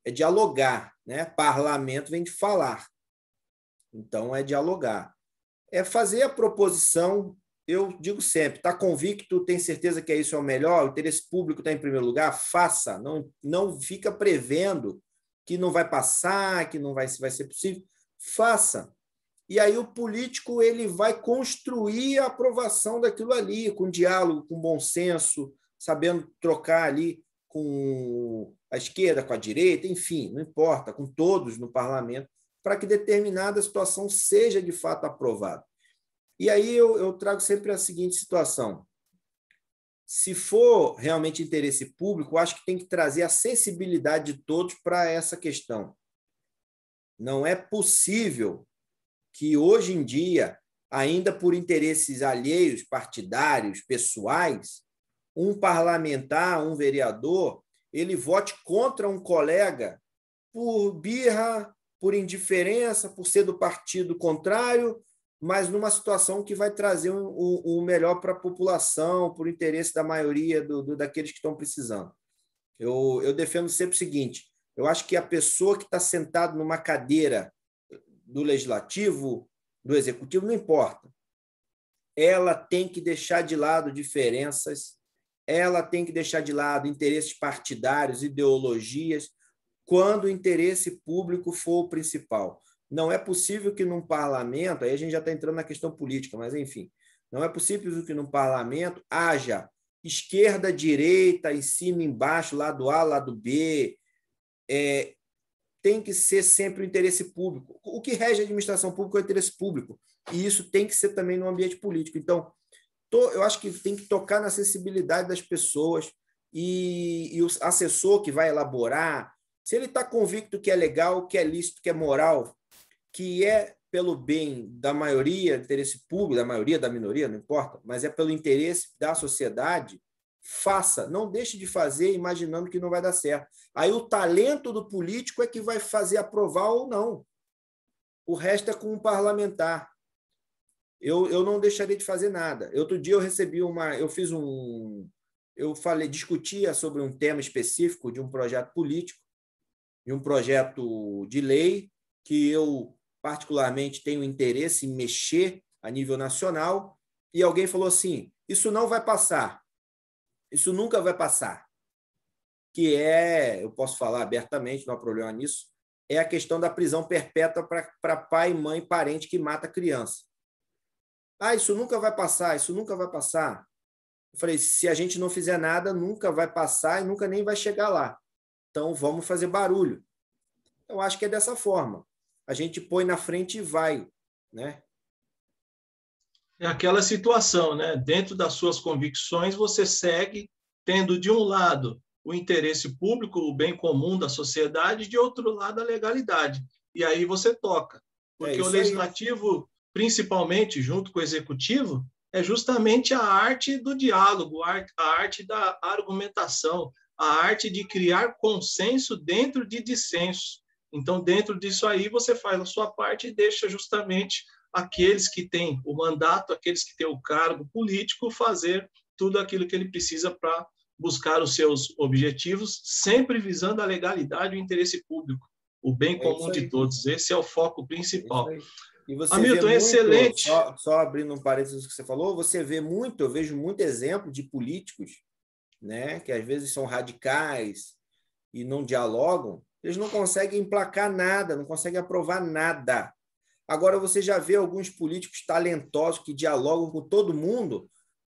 é dialogar, né? Parlamento vem de falar. Então, é dialogar. É fazer a proposição, eu digo sempre, está convicto, tem certeza que isso é o melhor, o interesse público está em primeiro lugar, faça, não fica prevendo que não vai passar, que não vai ser possível, faça. E aí o político ele vai construir a aprovação daquilo ali, com diálogo, com bom senso, sabendo trocar ali com a esquerda, com a direita, enfim, não importa, com todos no parlamento, para que determinada situação seja de fato aprovada. E aí eu trago sempre a seguinte situação. Se for realmente interesse público, eu acho que tem que trazer a sensibilidade de todos para essa questão. Não é possível que hoje em dia, ainda por interesses alheios, partidários, pessoais, um parlamentar, um vereador, ele vote contra um colega por birra, por indiferença, por ser do partido contrário, mas numa situação que vai trazer o melhor para a população, por interesse da maioria daqueles que estão precisando. Eu defendo sempre o seguinte, eu acho que a pessoa que está sentada numa cadeira do legislativo, do executivo, não importa. Ela tem que deixar de lado diferenças, ela tem que deixar de lado interesses partidários, ideologias, quando o interesse público for o principal. Não é possível que num parlamento, aí a gente já está entrando na questão política, mas enfim, não é possível que num parlamento haja esquerda, direita, em cima, embaixo, lado A, lado B, tem que ser sempre o interesse público. O que rege a administração pública é o interesse público. E isso tem que ser também no ambiente político. Então, eu acho que tem que tocar na sensibilidade das pessoas e o assessor que vai elaborar, se ele está convicto que é legal, que é lícito, que é moral, que é pelo bem da maioria, interesse público, da maioria, da minoria, não importa, mas é pelo interesse da sociedade, faça, não deixe de fazer imaginando que não vai dar certo. Aí o talento do político é que vai fazer aprovar ou não. O resto é com um parlamentar. Eu não deixaria de fazer nada. Outro dia eu recebi discutia sobre um tema específico de um projeto político, de um projeto de lei que eu particularmente tenho interesse em mexer a nível nacional, e alguém falou assim, isso não vai passar. Isso nunca vai passar, que eu posso falar abertamente, não há problema nisso, é a questão da prisão perpétua para pai, mãe, parente que mata criança. Isso nunca vai passar, isso nunca vai passar. Eu falei, se a gente não fizer nada, nunca vai passar e nunca nem vai chegar lá. Então, vamos fazer barulho. Eu acho que é dessa forma. A gente põe na frente e vai, né? É aquela situação, né? Dentro das suas convicções, você segue tendo, de um lado, o interesse público, o bem comum da sociedade, de outro lado, a legalidade. E aí você toca. Porque o legislativo, principalmente junto com o executivo, é justamente a arte do diálogo, a arte da argumentação, a arte de criar consenso dentro de dissenso. Então, dentro disso aí, você faz a sua parte e deixa justamente aqueles que têm o mandato, aqueles que têm o cargo político, fazer tudo aquilo que ele precisa para buscar os seus objetivos, sempre visando a legalidade e o interesse público, o bem comum de todos. Esse é o foco principal. E você Hamilton, vê muito, excelente. Só abrindo um parênteses que você falou, você vê muito, eu vejo muito exemplo de políticos, né, que às vezes são radicais e não dialogam, eles não conseguem emplacar nada, não conseguem aprovar nada. Agora, você já vê alguns políticos talentosos que dialogam com todo mundo,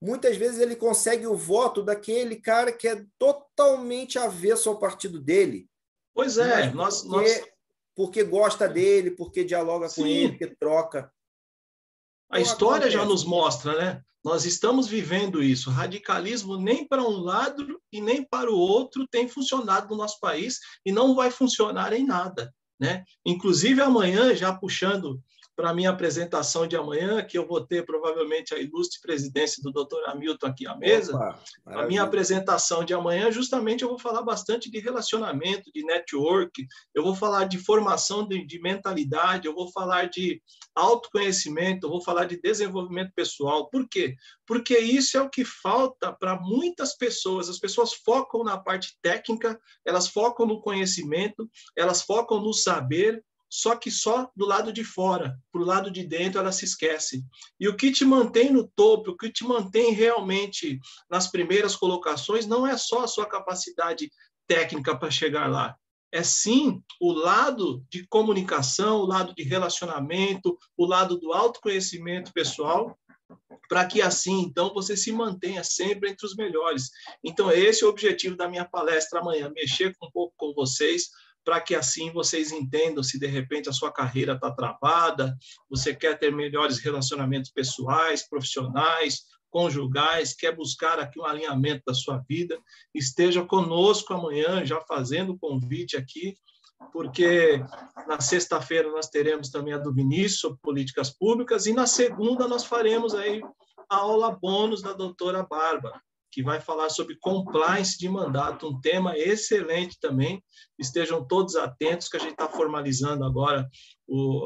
muitas vezes ele consegue o voto daquele cara que é totalmente avesso ao partido dele. Pois é, porque gosta dele, porque dialoga com ele, porque troca. A história já nos mostra, né? Nós estamos vivendo isso. Radicalismo nem para um lado e nem para o outro tem funcionado no nosso país e não vai funcionar em nada, né? Inclusive amanhã, já puxando para a minha apresentação de amanhã, que eu vou ter provavelmente a ilustre presidência do Dr. Hamilton aqui à mesa. Opa, a minha apresentação de amanhã, justamente, eu vou falar bastante de relacionamento, de network, eu vou falar de formação de mentalidade, eu vou falar de autoconhecimento, eu vou falar de desenvolvimento pessoal. Por quê? Porque isso é o que falta para muitas pessoas. As pessoas focam na parte técnica, elas focam no conhecimento, elas focam no saber, só que só do lado de fora, para o lado de dentro ela se esquece. E o que te mantém no topo, o que te mantém realmente nas primeiras colocações, não é só a sua capacidade técnica para chegar lá. É sim o lado de comunicação, o lado de relacionamento, o lado do autoconhecimento pessoal, para que assim, então, você se mantenha sempre entre os melhores. Então, esse é o objetivo da minha palestra amanhã, mexer um pouco com vocês, para que assim vocês entendam se de repente a sua carreira está travada, você quer ter melhores relacionamentos pessoais, profissionais, conjugais, quer buscar aqui um alinhamento da sua vida, esteja conosco amanhã, já fazendo o convite aqui, porque na sexta-feira nós teremos também a do Vinícius sobre políticas públicas e na segunda nós faremos aí a aula bônus da doutora Bárbara, que vai falar sobre compliance de mandato, um tema excelente também. Estejam todos atentos, que a gente está formalizando agora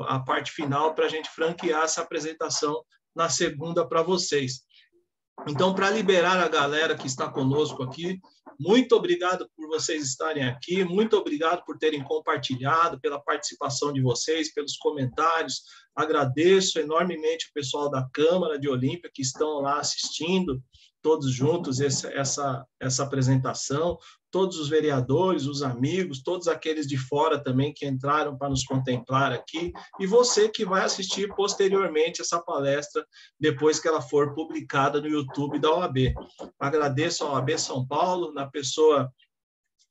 a parte final para a gente franquear essa apresentação na segunda para vocês. Então, para liberar a galera que está conosco aqui, muito obrigado por vocês estarem aqui, muito obrigado por terem compartilhado, pela participação de vocês, pelos comentários. Agradeço enormemente o pessoal da Câmara de Olímpia que estão lá assistindo, todos juntos, essa apresentação, todos os vereadores, os amigos, todos aqueles de fora também que entraram para nos contemplar aqui, e você que vai assistir posteriormente essa palestra, depois que ela for publicada no YouTube da OAB. Agradeço à OAB São Paulo, na pessoa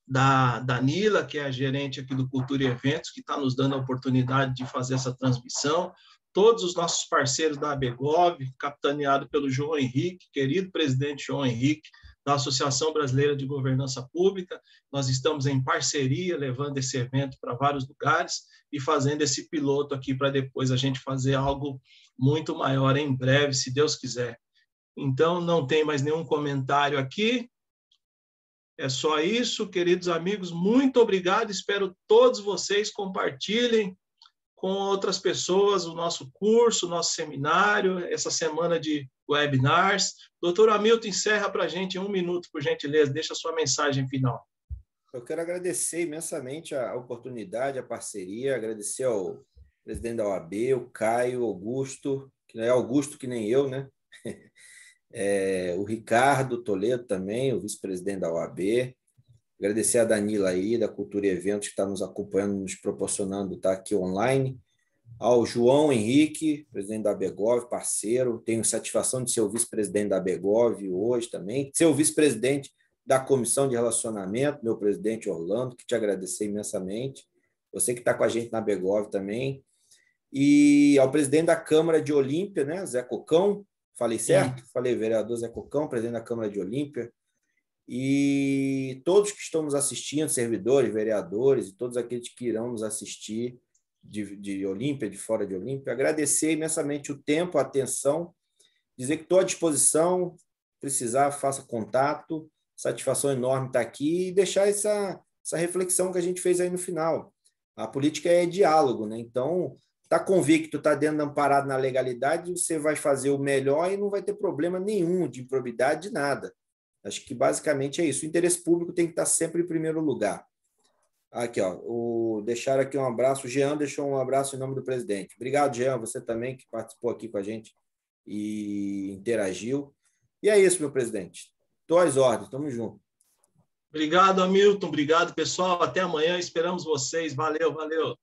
da Danila, que é a gerente aqui do Cultura e Eventos, que está nos dando a oportunidade de fazer essa transmissão, todos os nossos parceiros da ABGOV, capitaneado pelo João Henrique, querido presidente João Henrique, da Associação Brasileira de Governança Pública. Nós estamos em parceria, levando esse evento para vários lugares e fazendo esse piloto aqui para depois a gente fazer algo muito maior em breve, se Deus quiser. Então, não tem mais nenhum comentário aqui. É só isso, queridos amigos. Muito obrigado. Espero todos vocês compartilhem com outras pessoas o nosso curso, o nosso seminário, essa semana de webinars. Doutor Hamilton, encerra para a gente em 1 minuto, por gentileza. Deixa a sua mensagem final. Eu quero agradecer imensamente a oportunidade, a parceria, agradecer ao presidente da OAB, o Caio, Augusto, que não é Augusto que nem eu, né? O Ricardo Toledo também, o vice-presidente da OAB. Agradecer a Danila aí, da Cultura e Eventos, que está nos acompanhando, nos proporcionando estar aqui online. Ao João Henrique, presidente da ABGOV, parceiro. Tenho satisfação de ser o vice-presidente da ABGOV hoje também. Ser o vice-presidente da Comissão de Relacionamento, meu presidente Orlando, que te agradecer imensamente. você que está com a gente na Begov também, e ao presidente da Câmara de Olímpia, né, Zé Cocão, falei certo? Sim. Falei, vereador Zé Cocão, presidente da Câmara de Olímpia, e todos que estão nos assistindo, servidores, vereadores, e todos aqueles que irão nos assistir de Olímpia, de fora de Olímpia, agradecer imensamente o tempo, a atenção, dizer que estou à disposição, precisar, faça contato, satisfação enorme estar aqui e deixar essa reflexão que a gente fez aí no final. A política é diálogo, né? Então, está convicto, está dentro amparado na legalidade, você vai fazer o melhor e não vai ter problema nenhum de improbidade, de nada. Acho que basicamente é isso. O interesse público tem que estar sempre em primeiro lugar. Aqui, ó, deixar aqui um abraço. O Jean deixou um abraço em nome do presidente. Obrigado, Jean, você também que participou aqui com a gente e interagiu. E é isso, meu presidente. Estou às ordens, estamos juntos. Obrigado, Hamilton. Obrigado, pessoal. Até amanhã. Esperamos vocês. Valeu, valeu.